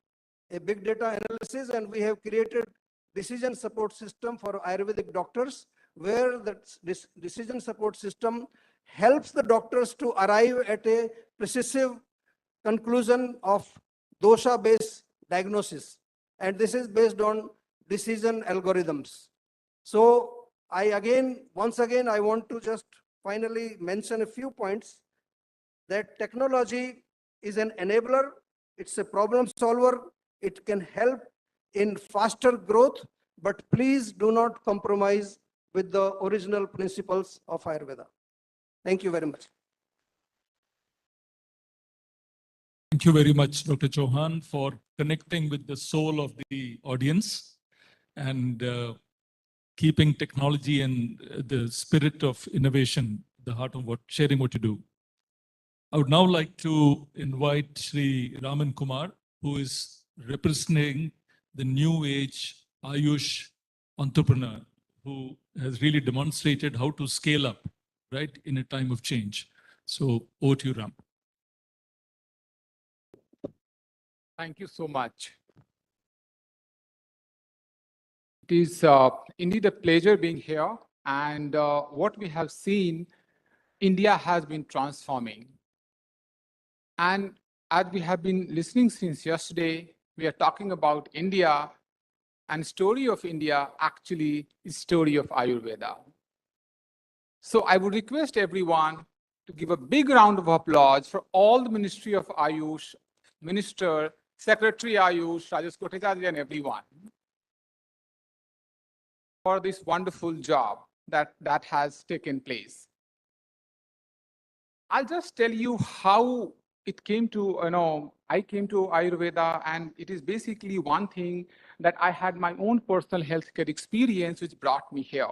a big data analysis, and we have created decision support system for Ayurvedic doctors, where this decision support system helps the doctors to arrive at a precise conclusion of dosha-based diagnosis. And this is based on decision algorithms. So once again, I want to just finally mention a few points that technology is an enabler. It's a problem solver. It can help in faster growth, but please do not compromise with the original principles of Ayurveda. Thank you very much. Thank you very much, Dr. Johan, for connecting with the soul of the audience and keeping technology and the spirit of innovation the heart of sharing what you do. I would now like to invite Sri Raman Kumar, who is representing the new age Ayush entrepreneur, who has really demonstrated how to scale up, right, in a time of change. So over to you, Ram. Thank you so much. It is indeed a pleasure being here. And what we have seen, India has been transforming. And as we have been listening since yesterday, we are talking about India, and story of India actually is story of Ayurveda. So I would request everyone to give a big round of applause for all the Ministry of Ayush, Minister, Secretary Ayush, Rajesh Kotecha, and everyone for this wonderful job that has taken place. I'll just tell you how it came to, I came to Ayurveda, and it is basically one thing that I had my own personal healthcare experience which brought me here.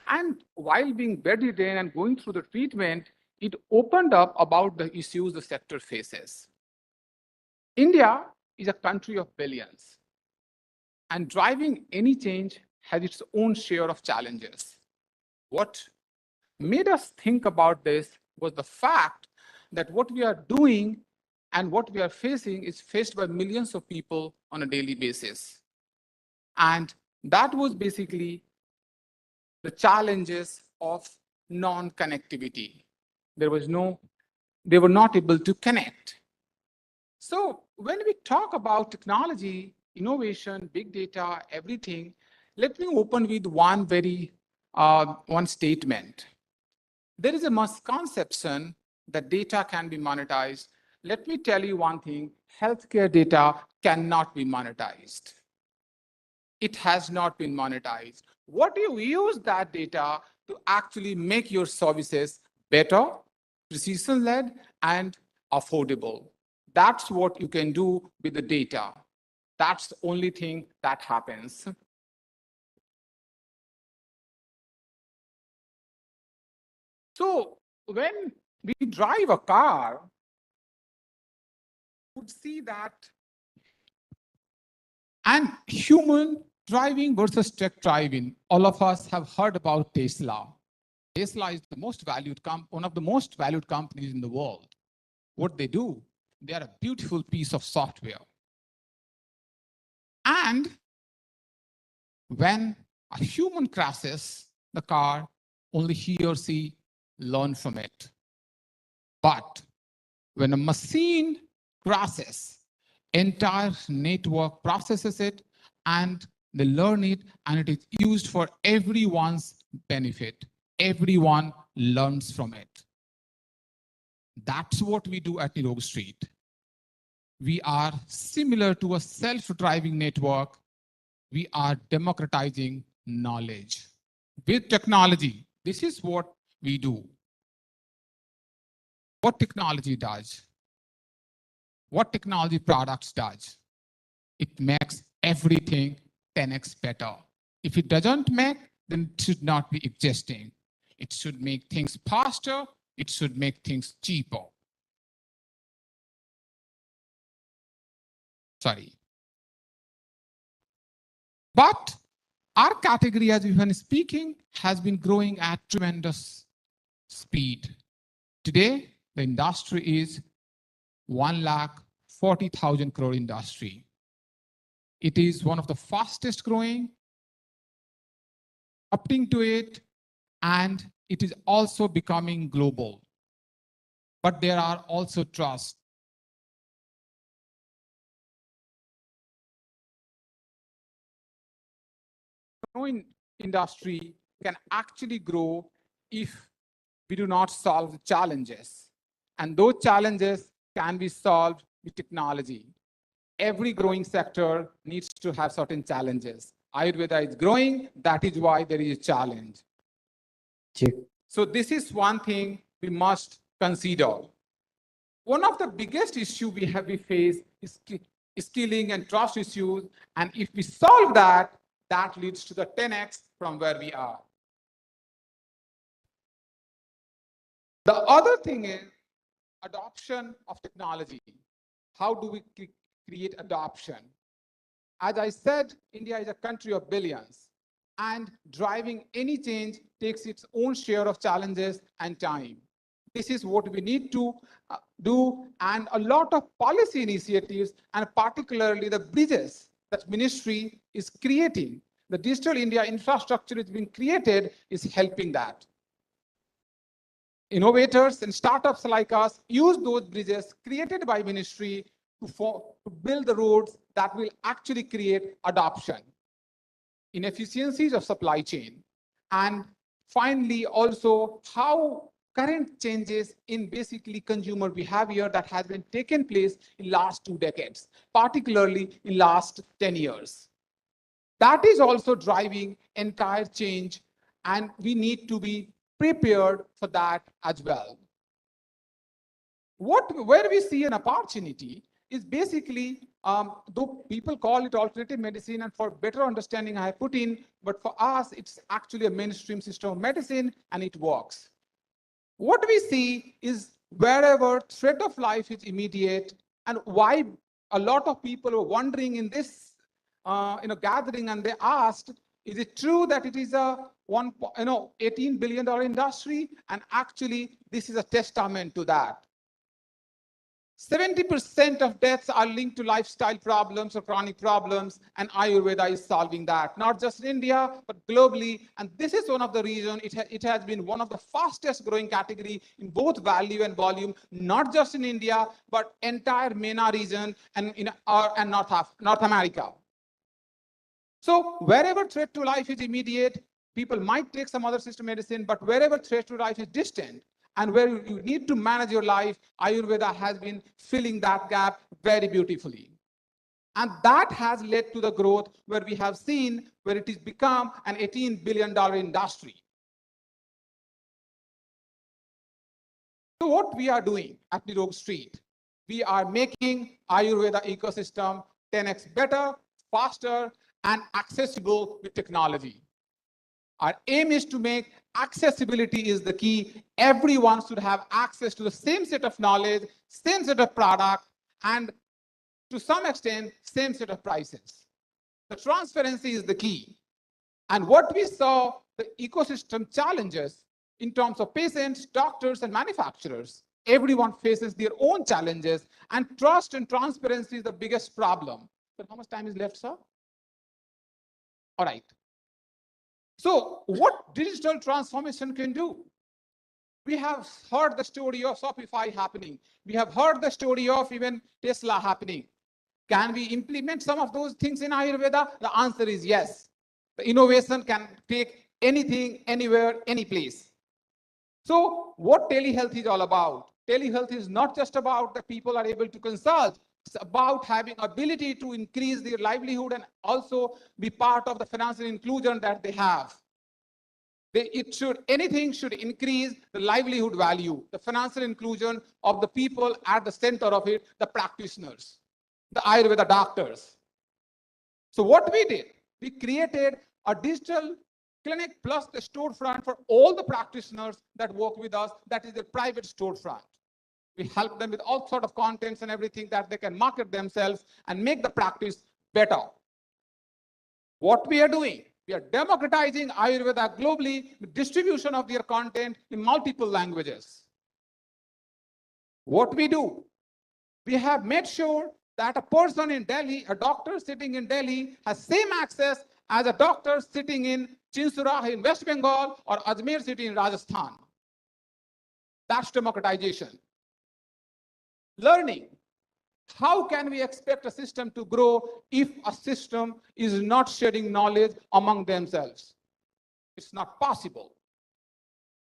And while being bedridden and going through the treatment, it opened up about the issues the sector faces. India is a country of billions, and driving any change has its own share of challenges. What made us think about this was the fact that what we are doing And what we are facing is faced by millions of people on a daily basis. And that was basically the challenges of non-connectivity. They were not able to connect. So when we talk about technology, innovation, big data, everything, let me open with one statement. There is a misconception that data can be monetized. Let me tell you one thing, healthcare data cannot be monetized. It has not been monetized. What do you use that data to actually make your services better, precision-led, and affordable? That's what you can do with the data. That's the only thing that happens. So when we drive a car, you would see that, and human driving versus tech driving, all of us have heard about Tesla. Tesla is one of the most valued companies in the world. What they do, they are a beautiful piece of software. And when a human crashes the car, only he or she learn from it. But when a machine crashes, entire network processes it and they learn it, and it is used for everyone's benefit. Everyone learns from it. That's what we do at Nirog Street. We are similar to a self-driving network. We are democratizing knowledge with technology. This is what we do. What technology does? What technology products does? It makes everything 10x better. If it doesn't make, then it should not be existing. It should make things faster. It should make things cheaper. Sorry. But our category, as we've been speaking, has been growing at tremendous speed. Today, the industry is 1,40,000 crore industry. It is one of the fastest growing, opting to it, and it is also becoming global. But there are also trusts. Growing industry can actually grow if we do not solve the challenges. And those challenges can be solved with technology. Every growing sector needs to have certain challenges. Ayurveda is growing, that is why there is a challenge. So this is one thing we must consider. One of the biggest issues we face is skilling and trust issues. And if we solve that, that leads to the 10x from where we are. The other thing is adoption of technology. How do we create adoption? As I said, India is a country of billions, and driving any change takes its own share of challenges and time. This is what we need to do, and a lot of policy initiatives, and particularly the bridges that ministry is creating. The Digital India infrastructure is being created is helping that. Innovators and startups like us use those bridges created by ministry to build the roads that will actually create adoption, inefficiencies of supply chain, and finally also how current changes in basically consumer behavior that has been taken place in last 2 decades, particularly in last 10 years. That is also driving entire change, and we need to be prepared for that as well. Where we see an opportunity is basically, though people call it alternative medicine, and for better understanding I put in, but for us, it's actually a mainstream system of medicine, and it works. What we see is wherever threat of life is immediate, and why a lot of people were wondering in this gathering, and they asked, is it true that it is a $18 billion industry? And actually, this is a testament to that. 70% of deaths are linked to lifestyle problems or chronic problems, and Ayurveda is solving that, not just in India, but globally. And this is one of the reasons it has been one of the fastest growing category in both value and volume, not just in India, but entire MENA region and North America. So wherever threat to life is immediate, people might take some other system medicine, but wherever threat to life is distant, and where you need to manage your life, Ayurveda has been filling that gap very beautifully. And that has led to the growth where we have seen where it has become an $18 billion industry. So what we are doing at Nirog Street, we are making Ayurveda ecosystem 10x better, faster, and accessible with technology. Our aim is to make accessibility is the key. Everyone should have access to the same set of knowledge, same set of product, and to some extent, same set of prices. The transparency is the key. And what we saw, the ecosystem challenges in terms of patients, doctors, and manufacturers. Everyone faces their own challenges, and trust and transparency is the biggest problem. So how much time is left, sir? All right. So what digital transformation can do? We have heard the story of Shopify happening. We have heard the story of even Tesla happening. Can we implement some of those things in Ayurveda? The answer is yes. The innovation can take anything, anywhere, any place. So what telehealth is all about? Telehealth is not just about the people are able to consult. It's about having ability to increase their livelihood and also be part of the financial inclusion that they have. Anything should increase the livelihood value, the financial inclusion of the people at the center of it, the practitioners, the Ayurveda doctors. So what we did, we created a digital clinic plus the storefront for all the practitioners that work with us. That is a private storefront. We help them with all sort of contents and everything that they can market themselves and make the practice better. What we are doing, we are democratizing Ayurveda globally with distribution of their content in multiple languages. What we do, we have made sure that a person in Delhi, a doctor sitting in Delhi, has same access as a doctor sitting in Chinsura in West Bengal or Ajmer city in Rajasthan. That's democratization. Learning. How can we expect a system to grow if a system is not sharing knowledge among themselves? It's not possible.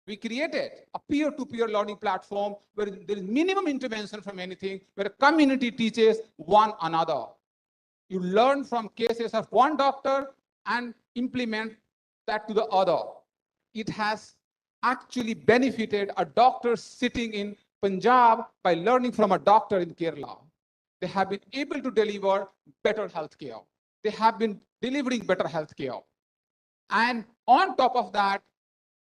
We created a peer-to-peer learning platform where there is minimum intervention from anything, where a community teaches one another. You learn from cases of one doctor and implement that to the other. It has actually benefited a doctor sitting in Punjab by learning from a doctor in Kerala. They have been able to deliver better healthcare. They have been delivering better healthcare. And on top of that,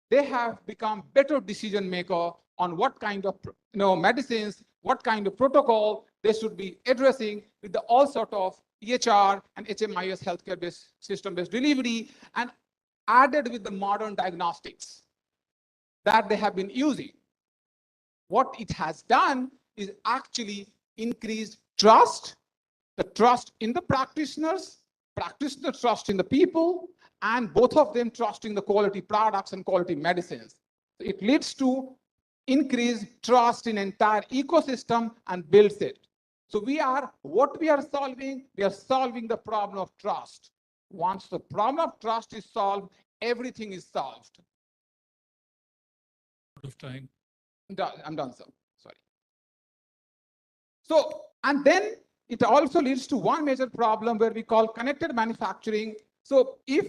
they have become better decision maker on what kind of medicines, what kind of protocol they should be addressing with the all sort of EHR and HMIS healthcare-based system-based delivery, and added with the modern diagnostics that they have been using. What it has done is actually increased trust, the trust in the practitioners, practitioner trust in the people, and both of them trusting the quality products and quality medicines. It leads to increased trust in entire ecosystem and builds it. So what we are solving the problem of trust. Once the problem of trust is solved, everything is solved. Out of time. I'm done, sir. Sorry. So, and then it also leads to one major problem where we call connected manufacturing. So if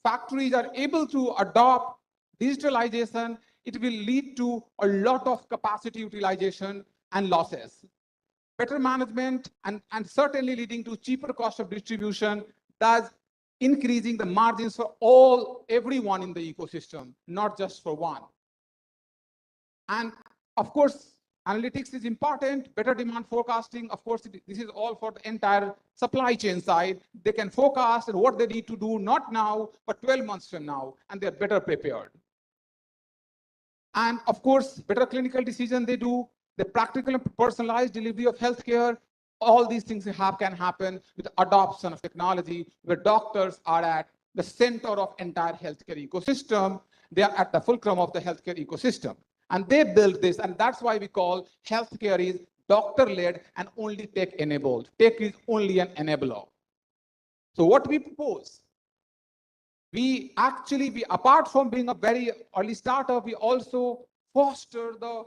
factories are able to adopt digitalization, it will lead to a lot of capacity utilization and losses. Better management and certainly leading to cheaper cost of distribution, thus increasing the margins for everyone in the ecosystem, not just for one. And of course, analytics is important, better demand forecasting. Of course, this is all for the entire supply chain side. They can forecast what they need to do, not now, but 12 months from now, and they're better prepared. And of course, better clinical decision they do. the practical and personalized delivery of healthcare. All these things can happen with adoption of technology, where doctors are at the center of entire healthcare ecosystem. They are at the fulcrum of the healthcare ecosystem. And they built this, and that's why we call healthcare is doctor-led and only tech-enabled. Tech is only an enabler. So what we propose, we actually, apart from being a very early startup, we also foster the,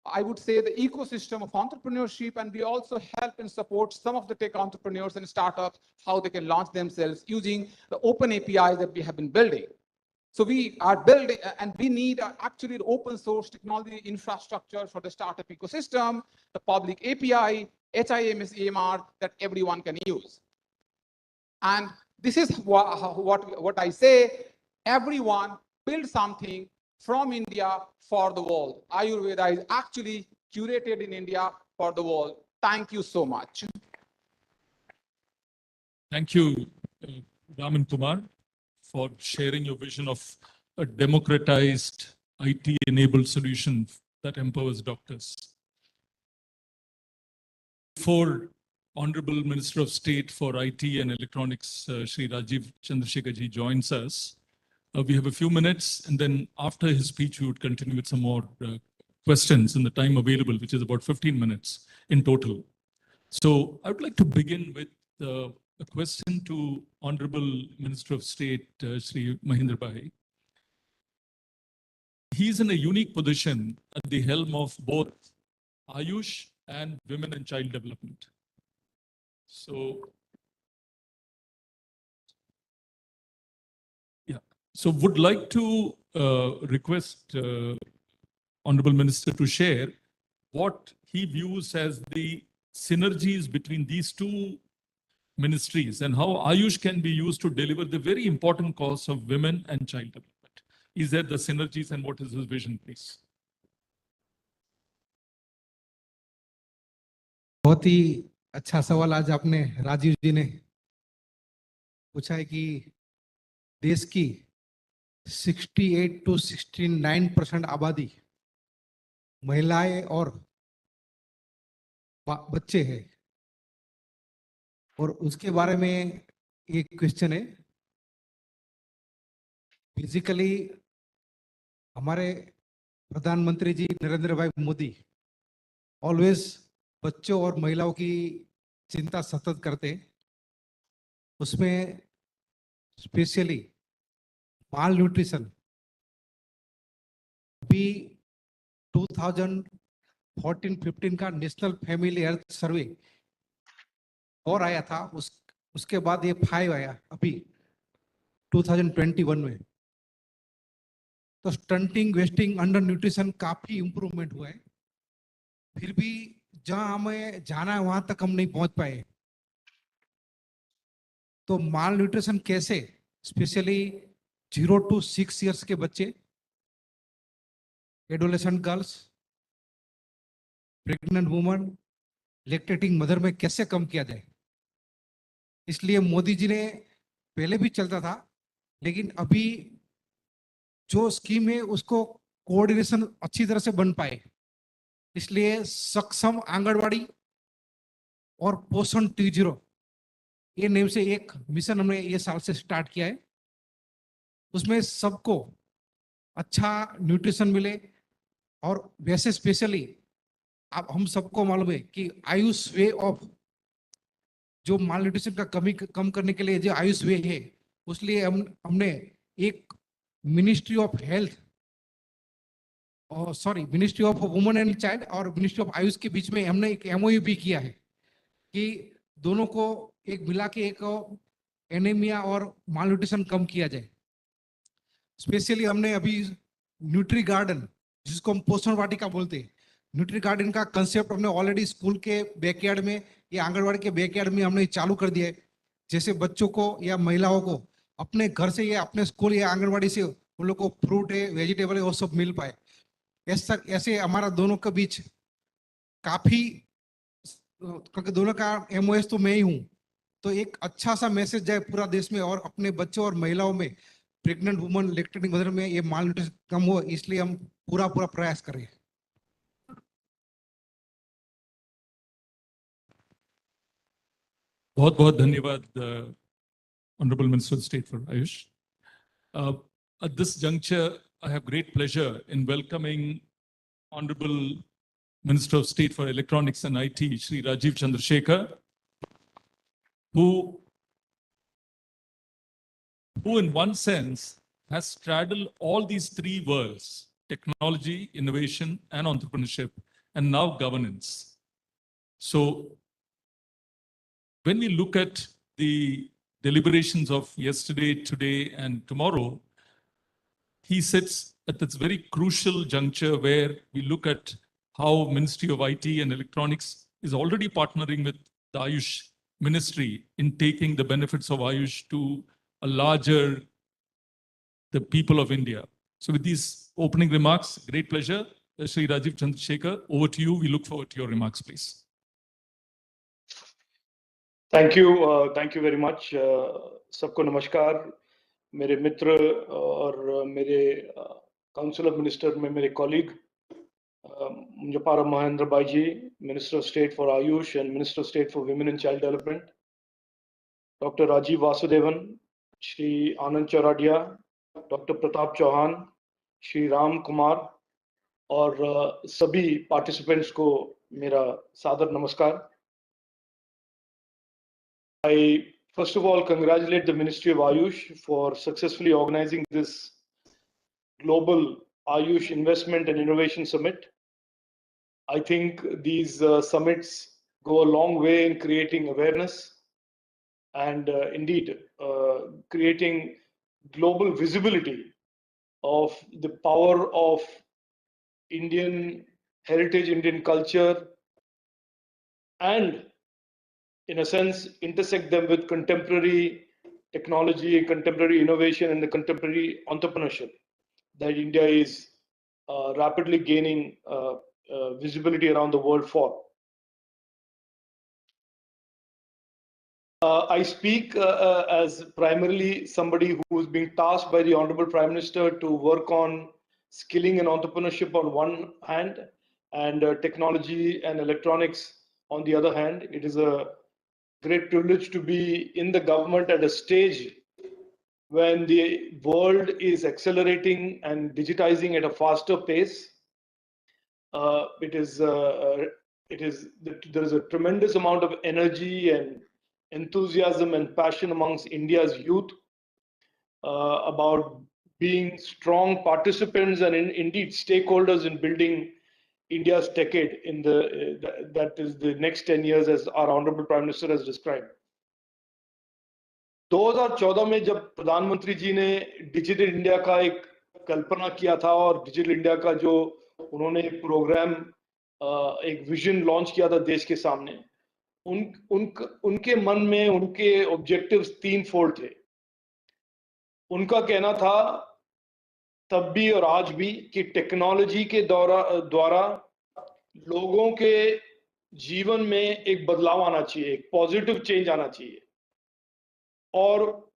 I would say, the ecosystem of entrepreneurship, and we also help and support some of the tech entrepreneurs and startups, how they can launch themselves using the open APIs that we have been building. So we are building, and we need actually the open source technology infrastructure for the startup ecosystem, the public API, HIMS, EMR that everyone can use. And this is what I say, everyone build something from India for the world. Ayurveda is actually curated in India for the world. Thank you so much. Thank you, Raman Kumar, for sharing your vision of a democratized IT-enabled solution that empowers doctors. Before Honorable Minister of State for IT and Electronics, Shri Rajiv Chandrasekhar ji joins us, we have a few minutes, and then after his speech, we would continue with some more questions in the time available, which is about 15 minutes in total. So I would like to begin with a question to Honorable Minister of State, Shri Mahendra Bhai. He's in a unique position at the helm of both Ayush and Women and Child Development. So, yeah. So would like to request Honorable Minister to share what he views as the synergies between these two ministries and how Ayush can be used to deliver the very important cause of women and child development. Is there the synergies, and what is his vision, please? बहुत ही अच्छा सवाल आज आपने राजीव जी ने पूछा है कि देश की 68 to 69% आबादी महिलाएं और बच्चे हैं, और उसके बारे में एक क्वेश्चन है। बेसिकली हमारे प्रधानमंत्री जी नरेंद्र भाई मोदी ऑलवेज बच्चों और महिलाओं की चिंता सतत करते, उसमें स्पेशली माल न्यूट्रिशन। अभी 2014-15 का नेशनल फैमिली हेल्थ सर्वे और आया था, उसके बाद ये 5 आया अभी 2021 में। तो स्टंटिंग, वेस्टिंग, अंडर न्यूट्रिशन काफी इंप्रूवमेंट हुआ है, फिर भी जहां हमें जाना है वहां तक हम नहीं पहुंच पाए। तो माल न्यूट्रिशन कैसे, स्पेशली 0 to 6 years के बच्चे, adolescent girls, pregnant woman, lactating mother में कैसे कम किया जाए। इसलिए मोदी जी ने, पहले भी चलता था लेकिन अभी जो स्कीम है उसको कोऑर्डिनेशन अच्छी तरह से बन पाए, इसलिए सक्षम आंगनवाड़ी और पोषण 2.0 ये नेम से एक मिशन हमने ये साल से स्टार्ट किया है। उसमें सबको अच्छा न्यूट्रिशन मिले, और वैसे स्पेशली अब हम सबको मालूम है कि आयुष वे ऑफ जो माल न्यूट्रिशन का कमी कम करने के लिए जो आयुष वे है, उसलिए हमने एक मिनिस्ट्री ऑफ हेल्थ और ministry of women and child और मिनिस्ट्री ऑफ आयुष के बीच में हमने एक MOU भी किया है कि दोनों को एक मिला के एक एनीमिया और माल न्यूट्रिशन कम किया जाए। स्पेशली हमने अभी न्यूट्री गार्डन, जिसको हम पोषण वाटिका बोलते हैं, न्यूट्री गार्डन का कंसेप्ट हमने ऑलरेडी स्कूल के बैकयार्ड में या आंगनवाड़ी के बैकयार्ड में हमने चालू कर दिया है। जैसे बच्चों को या महिलाओं को अपने घर से या अपने स्कूल या आंगनवाड़ी से उन लोग को फ्रूट है, वेजिटेबल है, वो सब मिल पाए। ऐसे हमारा दोनों के बीच काफी, क्योंकि दोनों का MOS तो मैं ही हूँ, तो एक अच्छा सा मैसेज जाए पूरा देश में, और अपने बच्चों और महिलाओं में, प्रेग्नेंट वुमन, लैक्टेटिंग मदर में ये माल न्यूट्रिशन कम हो, इसलिए हम पूरा प्रयास करें। बहुत बहुत धन्यवाद, Honorable Minister of State for Ayush. At this juncture, I have great pleasure in welcoming Honorable Minister of State for Electronics and IT, Shri Rajiv Chandrasekhar, who in one sense has straddled all these three worlds: technology, innovation, and entrepreneurship, and now governance. So when we look at the deliberations of yesterday, today, and tomorrow, he sits at this very crucial juncture where we look at how Ministry of IT and Electronics is already partnering with the Ayush Ministry in taking the benefits of Ayush to a larger, the people of India. So with these opening remarks, great pleasure. Shri Rajiv Chandrasekhar, over to you. We look forward to your remarks, please. Thank you very much. सबको नमस्कार. मेरे मित्र और मेरे council of minister में मेरे colleague Muzaffar Mahendra bhai ji, minister of state for Ayush and minister of state for women and child development, doctor Rajiv Vasudevan, Shri Anand Chordia, doctor Pratap Chauhan, Shri Ram Kumar और सभी participants को मेरा सादर नमस्कार. I first of all congratulate the Ministry of Ayush for successfully organizing this global Ayush Investment and Innovation Summit. I think these summits go a long way in creating awareness and indeed creating global visibility of the power of Indian heritage, Indian culture, and in a sense, intersect them with contemporary technology, contemporary innovation, and the contemporary entrepreneurship that India is rapidly gaining visibility around the world for. I speak as primarily somebody who is being tasked by the Honorable Prime Minister to work on skilling and entrepreneurship on one hand, and technology and electronics on the other hand. It is a great privilege to be in the government at a stage when the world is accelerating and digitizing at a faster pace. There is a tremendous amount of energy and enthusiasm and passion amongst India's youth about being strong participants and indeed stakeholders in building India's decade in that is the next 10 years, as our Honorable Prime Minister has described. 2014 में जब प्रधानमंत्री जी ने digital India का एक कल्पना किया था और digital India का जो उन्होंने एक प्रोग्राम, एक विजन लॉन्च किया था देश के सामने, उनके मन में उनके ऑब्जेक्टिव्स तीन फोल्ड थे. उनका कहना था तब भी और आज भी कि टेक्नोलॉजी के द्वारा लोगों के जीवन में एक बदलाव आना चाहिए, एक पॉजिटिव चेंज आना चाहिए, और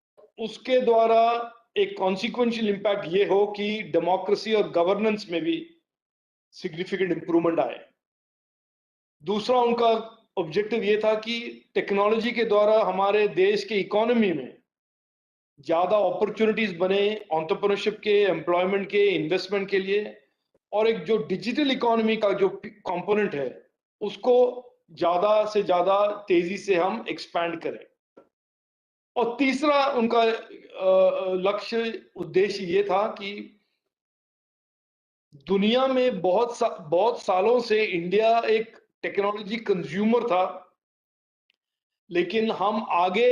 उसके द्वारा एक कॉन्सिक्वेंशियल इंपैक्ट ये हो कि डेमोक्रेसी और गवर्नेंस में भी सिग्निफिकेंट इंप्रूवमेंट आए. दूसरा उनका ऑब्जेक्टिव ये था कि टेक्नोलॉजी के द्वारा हमारे देश के इकोनॉमी में ज्यादा अपॉर्चुनिटीज बने, एंटरप्रेन्योरशिप के, एम्प्लॉयमेंट के, इन्वेस्टमेंट के लिए, और एक जो डिजिटल इकोनॉमी का जो कंपोनेंट है उसको ज्यादा से ज्यादा तेजी से हम एक्सपैंड करें. और तीसरा उनका लक्ष्य, उद्देश्य ये था कि दुनिया में बहुत सालों से इंडिया एक टेक्नोलॉजी कंज्यूमर था, लेकिन हम आगे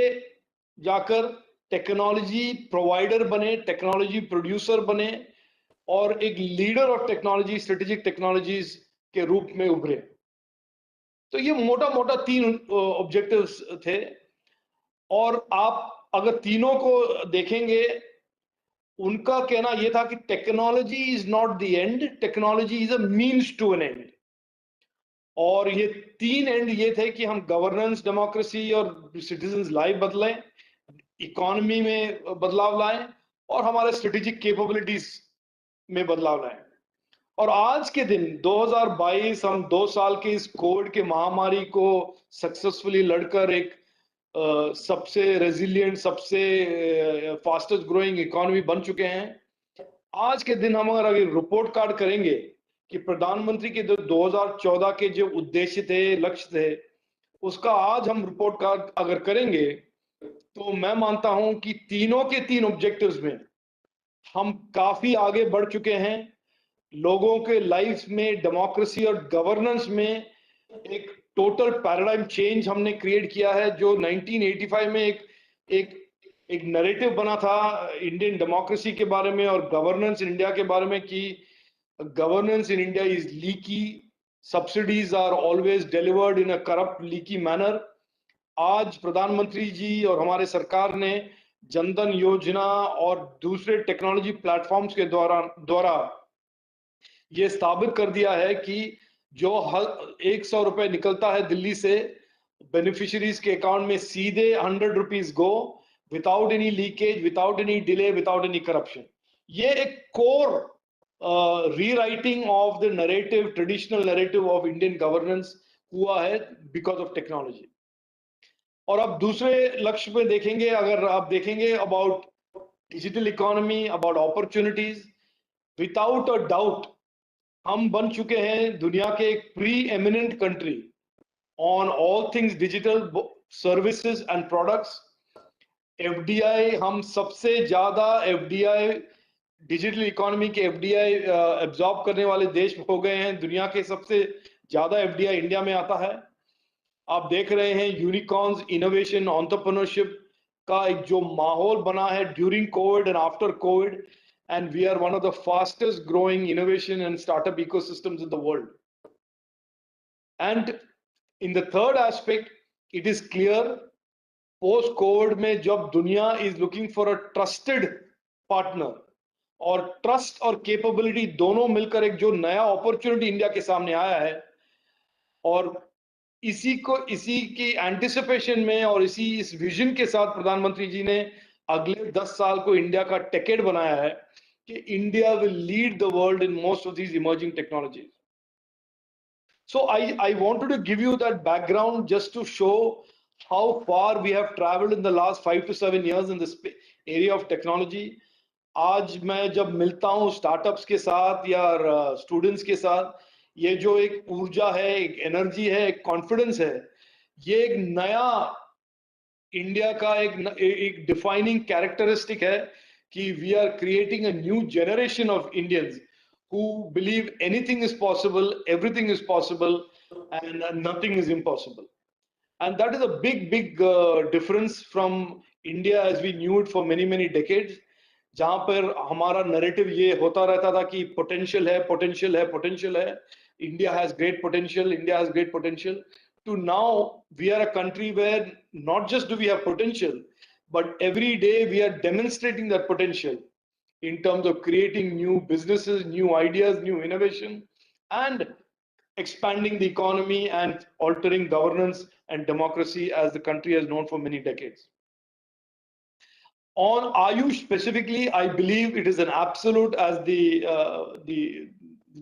जाकर टेक्नोलॉजी प्रोवाइडर बने, टेक्नोलॉजी प्रोड्यूसर बने और एक leader of technology, strategic technologies के रूप में उभरे. तो ये मोटा मोटा तीन ऑब्जेक्टिव्स थे. और आप अगर तीनों को देखेंगे, उनका कहना यह था कि technology is not the end, technology is a means to an end. और ये तीन एंड ये थे कि हम गवर्नेंस, डेमोक्रेसी और सिटीजन्स लाइफ बदलें, इकोनॉमी में बदलाव लाएं और हमारे स्ट्रेटेजिक कैपेबिलिटीज में बदलाव लाएं. और आज के दिन 2022 हम 2 साल के इस कोविड के महामारी को सक्सेसफुली लड़कर एक सबसे रेजिलिएंट, सबसे फास्टेस्ट ग्रोइंग इकोनॉमी बन चुके हैं। आज के दिन हम अगर रिपोर्ट कार्ड करेंगे कि प्रधानमंत्री के जो 2014 के जो उद्देश्य थे, लक्ष्य थे, उसका आज हम रिपोर्ट कार्ड अगर करेंगे तो मैं मानता हूं कि तीनों के तीन ऑब्जेक्टिव्स में हम काफी आगे बढ़ चुके हैं। लोगों के लाइफ में, डेमोक्रेसी और गवर्नेंस में एक टोटल पैराडाइम चेंज हमने क्रिएट किया है। जो 1985 में एक एक नैरेटिव बना था इंडियन डेमोक्रेसी के बारे में और गवर्नेंस इन इंडिया के बारे में कि governance in India is leaky, subsidies are always delivered in a corrupt leaky manner. आज प्रधानमंत्री जी और हमारे सरकार ने जनधन योजना और दूसरे टेक्नोलॉजी प्लेटफॉर्म्स के द्वारा ये साबित कर दिया है कि जो हर 100 रुपए निकलता है दिल्ली से बेनिफिशियरीज के अकाउंट में, सीधे 100 rupees go without any leakage, without any delay, without any corruption. ये एक core rewriting of the narrative, traditional narrative of Indian governance हुआ है बिकॉज ऑफ टेक्नोलॉजी। और अब दूसरे लक्ष्य में देखेंगे, अगर आप देखेंगे about digital economy, about opportunities, without a doubt हम बन चुके हैं दुनिया के एक pre eminent country on all things digital services and products. FDI, हम सबसे ज्यादा एफडीआई, डिजिटल इकोनॉमी के एफडीआई एब्जॉर्ब करने वाले देश हो गए हैं। दुनिया के सबसे ज्यादा एफडीआई इंडिया में आता है। आप देख रहे हैं यूनिकॉर्न्स, इनोवेशन, एंटरप्रेन्योरशिप का एक जो माहौल बना है during Covid and after Covid, and we are one of the fastest growing innovation and startup ecosystems in the world. And in the third aspect, it is clear post COVID में जब दुनिया is looking for a trusted partner और trust और capability दोनों मिलकर एक जो नया अपॉर्चुनिटी इंडिया के सामने आया है, और इसी की एंटिसिपेशन में और इस विजन के साथ प्रधानमंत्री जी ने अगले 10 साल को इंडिया का टेकेड बनाया है कि India will lead the world in most of these emerging technologies. So I wanted to give you that background just to show how far we have traveled in the last 5 to 7 years in this area of technology. आज मैं जब मिलता हूँ startups के साथ या students के साथ, ये जो एक ऊर्जा है, एक एनर्जी है, एक कॉन्फिडेंस है, ये एक नया इंडिया का एक डिफाइनिंग कैरेक्टरिस्टिक है कि we are creating a new generation of Indians who believe anything is possible, everything is possible, and nothing is impossible. And that is a big difference from India as we knew it for many decades, जहां पर हमारा narrative ये होता रहता था कि potential है, potential है, पोटेंशियल है, India has great potential, India has great potential, to now we are a country where not just do we have potential, but every day we are demonstrating that potential in terms of creating new businesses, new ideas, new innovation, and expanding the economy and altering governance and democracy as the country has known for many decades. On Ayush specifically, I believe it is an absolute, as the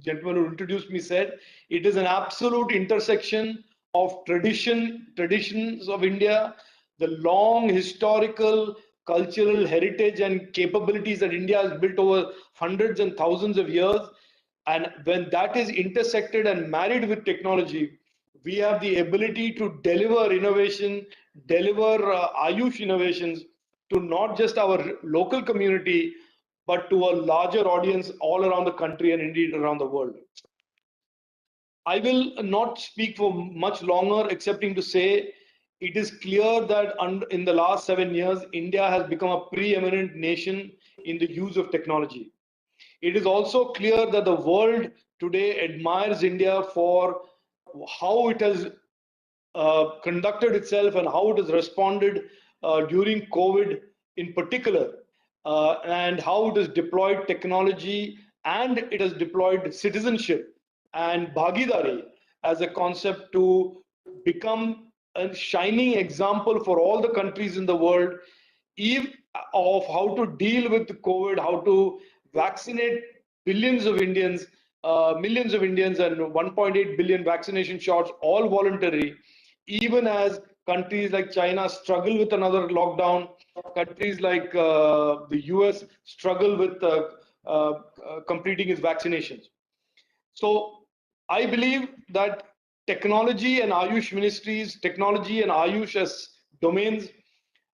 gentleman who introduced me said, it is an absolute intersection of traditions of India, the long historical, cultural heritage and capabilities that India has built over hundreds and thousands of years. And when that is intersected and married with technology, we have the ability to deliver innovation, deliver Ayush innovations to not just our local community, but to a larger audience all around the country and indeed around the world. I will not speak for much longer, excepting to say it is clear that in the last 7 years, India has become a preeminent nation in the use of technology. It is also clear that the world today admires India for how it has conducted itself and how it has responded during COVID in particular, and how it has deployed technology and it has deployed citizenship and Bhagidari as a concept to become a shining example for all the countries in the world of how to deal with COVID, how to vaccinate billions of Indians, millions of Indians, and 1.8 billion vaccination shots, all voluntary, even as countries like China struggle with another lockdown. Countries like the US struggle with completing its vaccinations. So I believe that technology and Ayush ministries, technology and Ayush as domains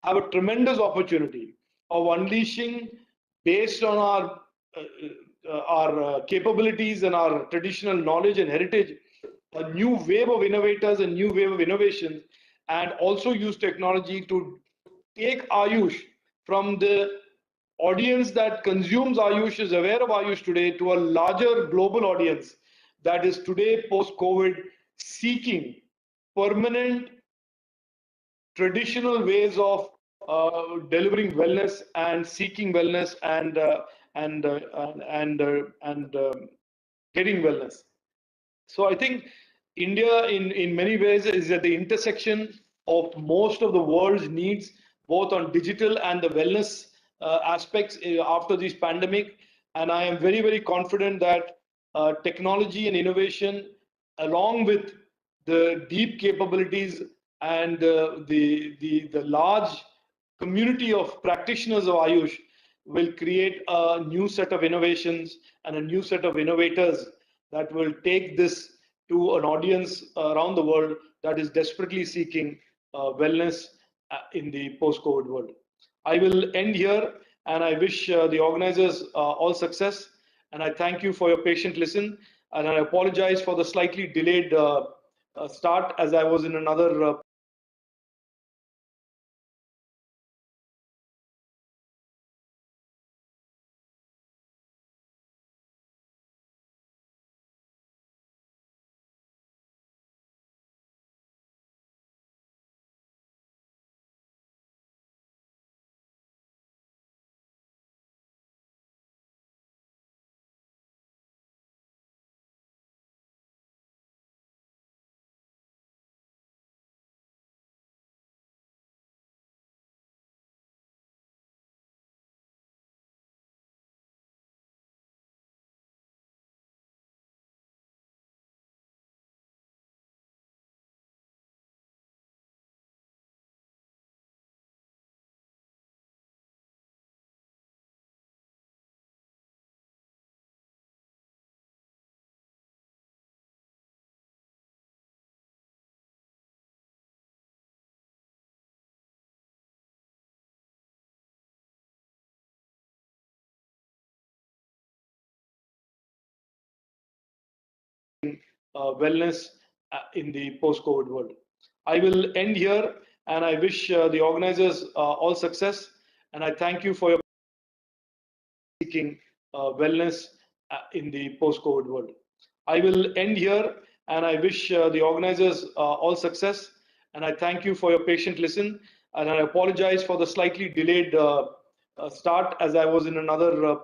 have a tremendous opportunity of unleashing, based on our capabilities and our traditional knowledge and heritage, a new wave of innovators and new wave of innovations, and also use technology to take Ayush from the audience that consumes Ayush, is aware of Ayush today, to a larger global audience that is today post-COVID seeking permanent traditional ways of delivering wellness and seeking wellness and getting wellness. So I think India, in many ways, is at the intersection of most of the world's needs, both on digital and the wellness aspects after this pandemic. And I am very, very confident that technology and innovation, along with the deep capabilities and the large community of practitioners of Ayush, will create a new set of innovations and a new set of innovators that will take this to an audience around the world that is desperately seeking wellness in the post-COVID world. I will end here, and I wish the organizers all success. And I thank you for your patient listen. And I apologize for the slightly delayed start, as I was in another wellness in the post-COVID world. I will end here, and I wish the organizers all success. And I thank you for your seeking wellness in the post-COVID world. I will end here, and I wish the organizers all success. And I thank you for your patient listen. And I apologize for the slightly delayed start, as I was in another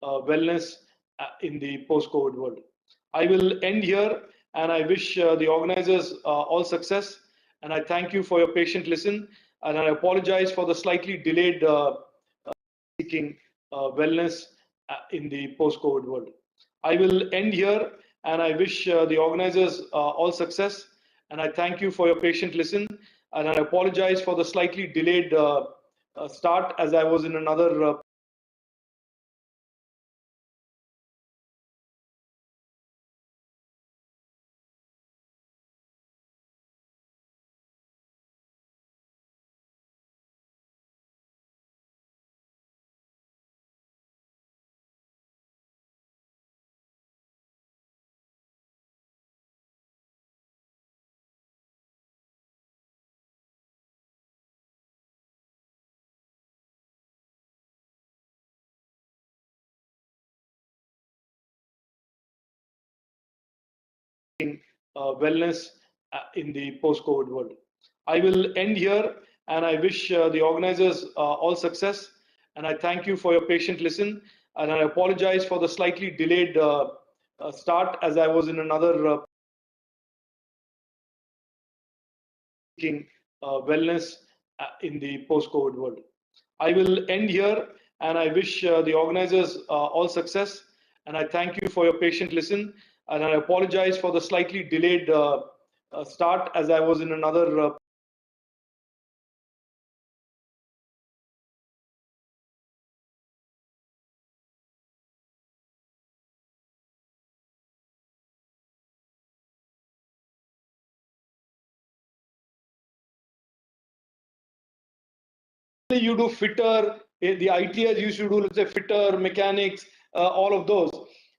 wellness in the post-COVID world. I will end here, and I wish the organizers all success. And I thank you for your patient listen. And I apologize for the slightly delayed seeking wellness in the post-COVID world. I will end here, and I wish the organizers all success. And I thank you for your patient listen. And I apologize for the slightly delayed start, as I was in another wellness in the post-COVID world. I will end here, and I wish the organizers all success. And I thank you for your patient listen. And I apologize for the slightly delayed start, as I was in another wellness in the post-COVID world. I will end here, and I wish the organizers all success. And I thank you for your patient listen. And I apologize for the slightly delayed start, as I was in another you do fitter, the ITs used to do, let's say, fitter, mechanics, all of those.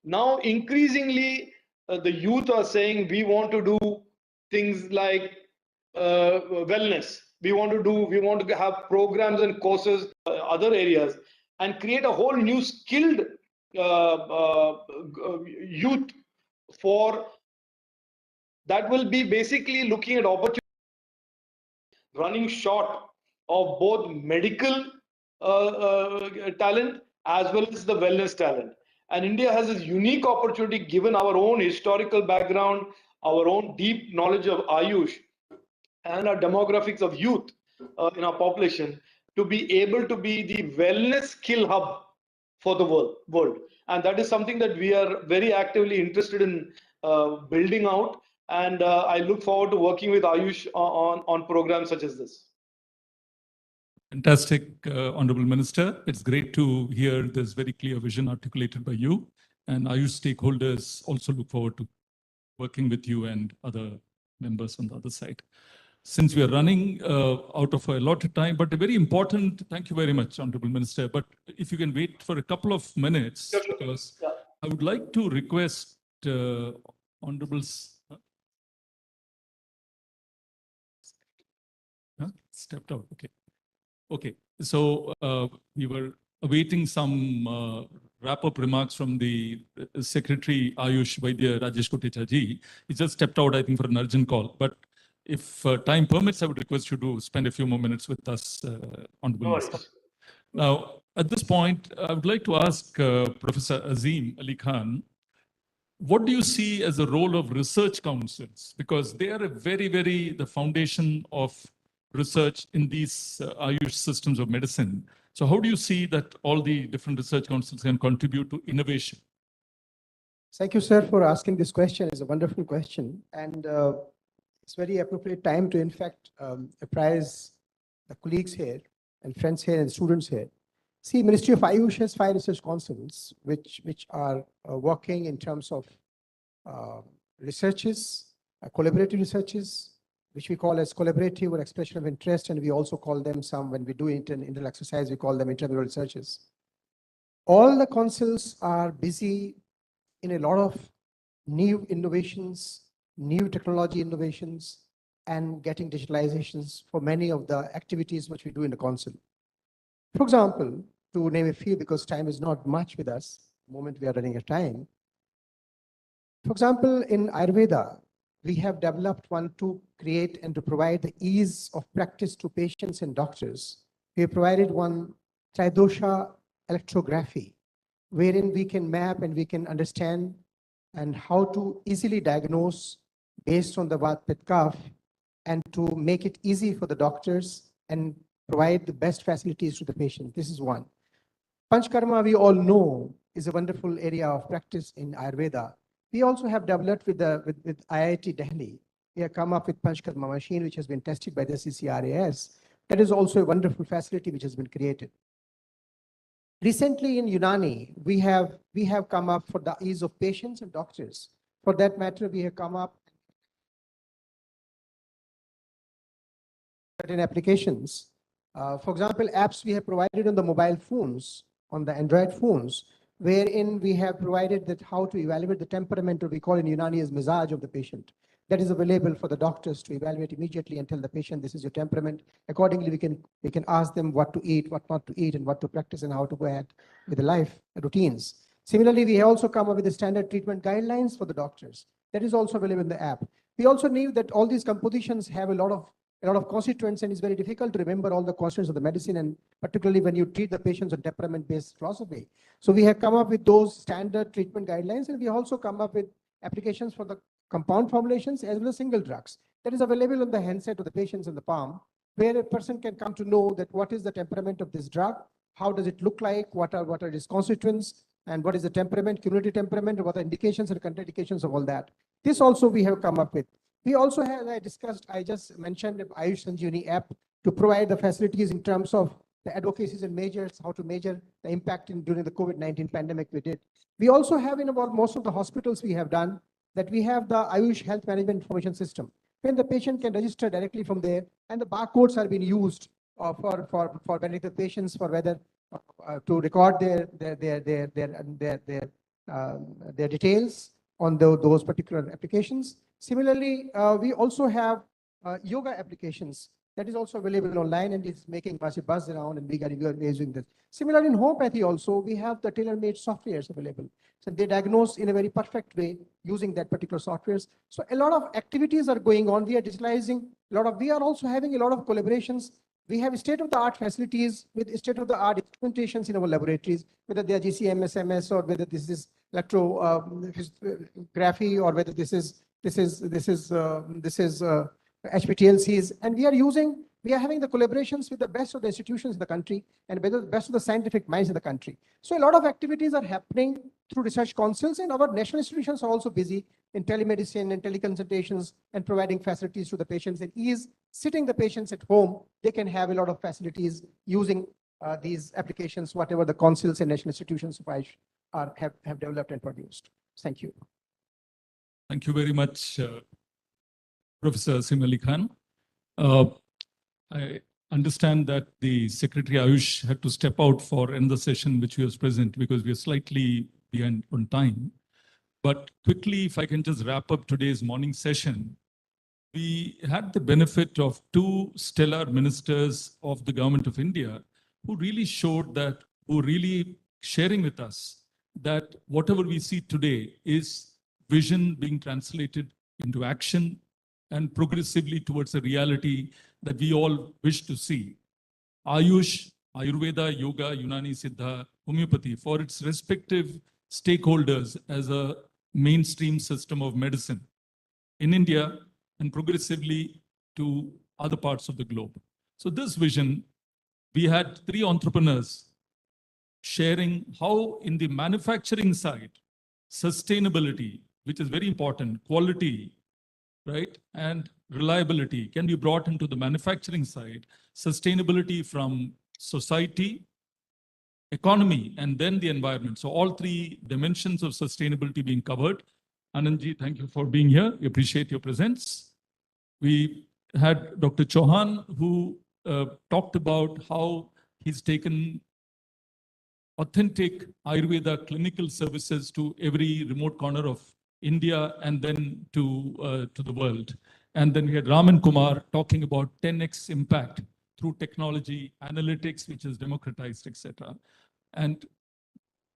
Now, increasingly, the youth are saying we want to do things like wellness. We want to have programs and courses, other areas, and create a whole new skilled youth for that will be basically looking at opportunities, running short of both medical talent as well as the wellness talent. And India has this unique opportunity, given our own historical background, our own deep knowledge of Ayush, and our demographics of youth in our population, to be able to be the wellness skill hub for the world. And that is something that we are very actively interested in building out. And I look forward to working with Ayush on programs such as this. Fantastic, Honorable Minister. It's great to hear this very clear vision articulated by you. And Ayush stakeholders also look forward to working with you and other members on the other side. Since we are running out of a lot of time, but a very important, thank you very much, Honorable Minister. But if you can wait for a couple of minutes, Sure, sure. because Yeah. I would like to request Honorable stepped out. Okay. Okay. So we were awaiting some wrap-up remarks from the Secretary Ayush Vaidya Rajesh Kotecha ji. He just stepped out, I think, for an urgent call. But if time permits, I would request you to spend a few more minutes with us, Honorable No Minister. worries. Now, at this point, I would like to ask Professor Azim Ali Khan, what do you see as the role of research councils? Because they are the foundation of research in these Ayush systems of medicine. So how do you see that all the different research councils can contribute to innovation? Thank you, sir, for asking this question. It's a wonderful question. And it's very appropriate time to, in fact, apprise the colleagues here and friends here and students here. See, Ministry of Ayush has 5 research councils, which are working in terms of researches, collaborative researches, which we call as collaborative or expression of interest. And we also call them some, when we do internal exercise, we call them intramural researches. All the councils are busy in a lot of new innovations, new technology innovations, and getting digitalizations for many of the activities which we do in the council. For example, to name a few, because time is not much with us, the moment we are running out of time. For example, in Ayurveda, we have developed one to create and to provide the ease of practice to patients and doctors. We have provided one Tridosha electrography, wherein we can map and we can understand and how to easily diagnose based on the Vat Pitta Kapha, and to make it easy for the doctors and provide the best facilities to the patient. This is one. Panchkarma, we all know, is a wonderful area of practice in Ayurveda. We also have developed with IIT Delhi. We have come up with Panchkarma machine, which has been tested by the CCRAS. That is also a wonderful facility which has been created. Recently in Unani, we have come up for the ease of patients and doctors. For that matter, we have come up certain applications. For example, apps we have provided on the mobile phones, on the Android phones, wherein we have provided that how to evaluate the temperament, or we call in Unani as mizaj of the patient. That is available for the doctors to evaluate immediately and tell the patient, this is your temperament. Accordingly, we can ask them what to eat, what not to eat, and what to practice, and how to go ahead with the life routines. Similarly, we have also come up with the standard treatment guidelines for the doctors. That is also available in the app. We also knew that all these compositions have a lot of constituents, and it's very difficult to remember all the constituents of the medicine, and particularly when you treat the patients on temperament-based philosophy. So we have come up with those standard treatment guidelines, and we also come up with applications for the compound formulations as well as single drugs that is available on the handset of the patients in the palm, where a person can come to know that what is the temperament of this drug, how does it look like, what are its constituents, and what is the temperament, cumulative temperament, what are indications and contraindications of all that. This also we have come up with. We also have, I just mentioned the Ayush Sanjeevani app to provide the facilities in terms of the advocacies and measures, how to measure the impact during the COVID-19 pandemic we did. We also have in about most of the hospitals we have done that we have the Ayush Health Management Information System, when the patient can register directly from there, and the barcodes are being used for benefit patients for whether to record their details on those particular applications. Similarly, we also have yoga applications that is also available online and is making massive buzz around, and we are using this. Similarly, in homeopathy also, we have the tailor-made softwares available. So they diagnose in a very perfect way using that particular softwares. So a lot of activities are going on. We are digitalizing we are also having a lot of collaborations. We have state-of-the-art facilities with state-of-the-art instrumentations in our laboratories, whether they are GCM, SMS, or whether this is electrography, or whether this is HPTLCs, and we are having the collaborations with the best of the institutions in the country and with the best of the scientific minds in the country. So a lot of activities are happening through research councils, and our national institutions are also busy in telemedicine and teleconsultations and providing facilities to the patients. And sitting the patients at home, they can have a lot of facilities using these applications, whatever the councils and national institutions of Ayush have developed and produced. Thank you. Thank you very much, Professor Asim Ali Khan. I understand that the Secretary Ayush had to step out for another session, which he was present, because we are slightly behind on time. But quickly, if I can just wrap up today's morning session, we had the benefit of two stellar ministers of the government of India who really sharing with us that whatever we see today is vision being translated into action and progressively towards a reality that we all wish to see. Ayush, Ayurveda, Yoga, Unani, Siddha, Homeopathy, for its respective stakeholders as a mainstream system of medicine in India and progressively to other parts of the globe. So this vision, we had three entrepreneurs sharing how in the manufacturing side, sustainability, which is very important, quality, right, and reliability can be brought into the manufacturing side, sustainability from society, economy, and then the environment. So all three dimensions of sustainability being covered. Anandji, thank you for being here. We appreciate your presence. We had Dr. Johan, who talked about how he's taken authentic Ayurveda clinical services to every remote corner of India and then to the world. And then we had Raman Kumar talking about 10x impact through technology, analytics, which is democratized, etc. And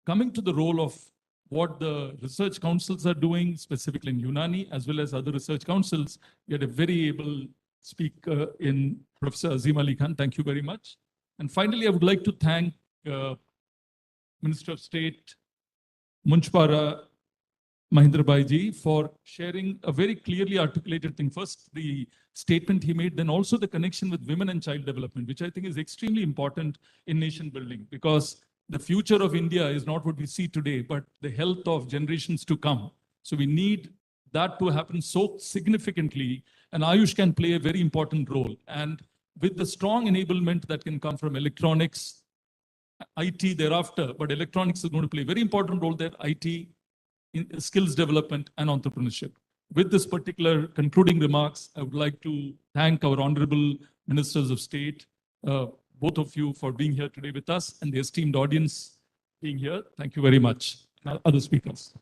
coming to the role of what the research councils are doing, specifically in Unani, as well as other research councils, we had a very able speaker in Professor Azim Ali Khan. Thank you very much. And finally, I would like to thank Minister of State Munchpara Mahindra Bhaiji for sharing a very clearly articulated thing. First, the statement he made, then also the connection with women and child development, which I think is extremely important in nation building, because the future of India is not what we see today, but the health of generations to come. So we need that to happen so significantly, and Ayush can play a very important role. And with the strong enablement that can come from electronics, IT thereafter, but electronics is going to play a very important role there, IT, in skills development and entrepreneurship. With this particular concluding remarks, I would like to thank our honorable ministers of state, both of you for being here today with us, and the esteemed audience being here. Thank you very much. Now, other speakers.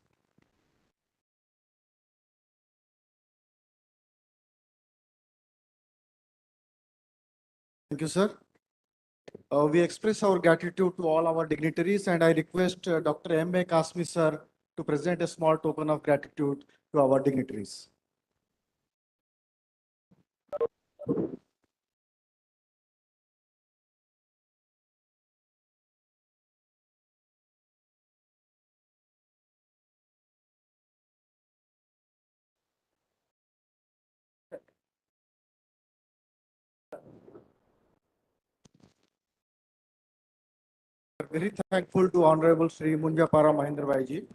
Thank you, sir. We express our gratitude to all our dignitaries, and I request Dr. M.A. Kasmi, sir, to present a small token of gratitude to our dignitaries. Very thankful to Honorable Sri Munjapara Mahendra Bhai ji.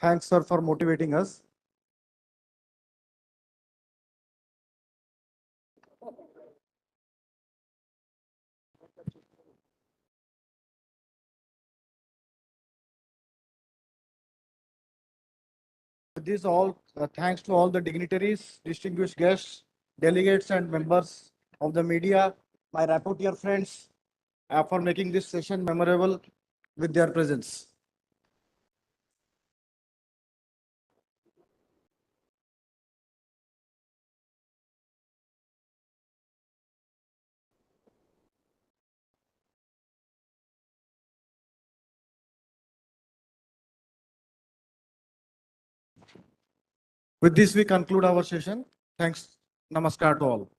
Thanks, sir, for motivating us. With this all, thanks to all the dignitaries, distinguished guests, delegates and members of the media, my rapporteur friends, for making this session memorable with their presence. With this, we conclude our session. Thanks. Namaskar to all.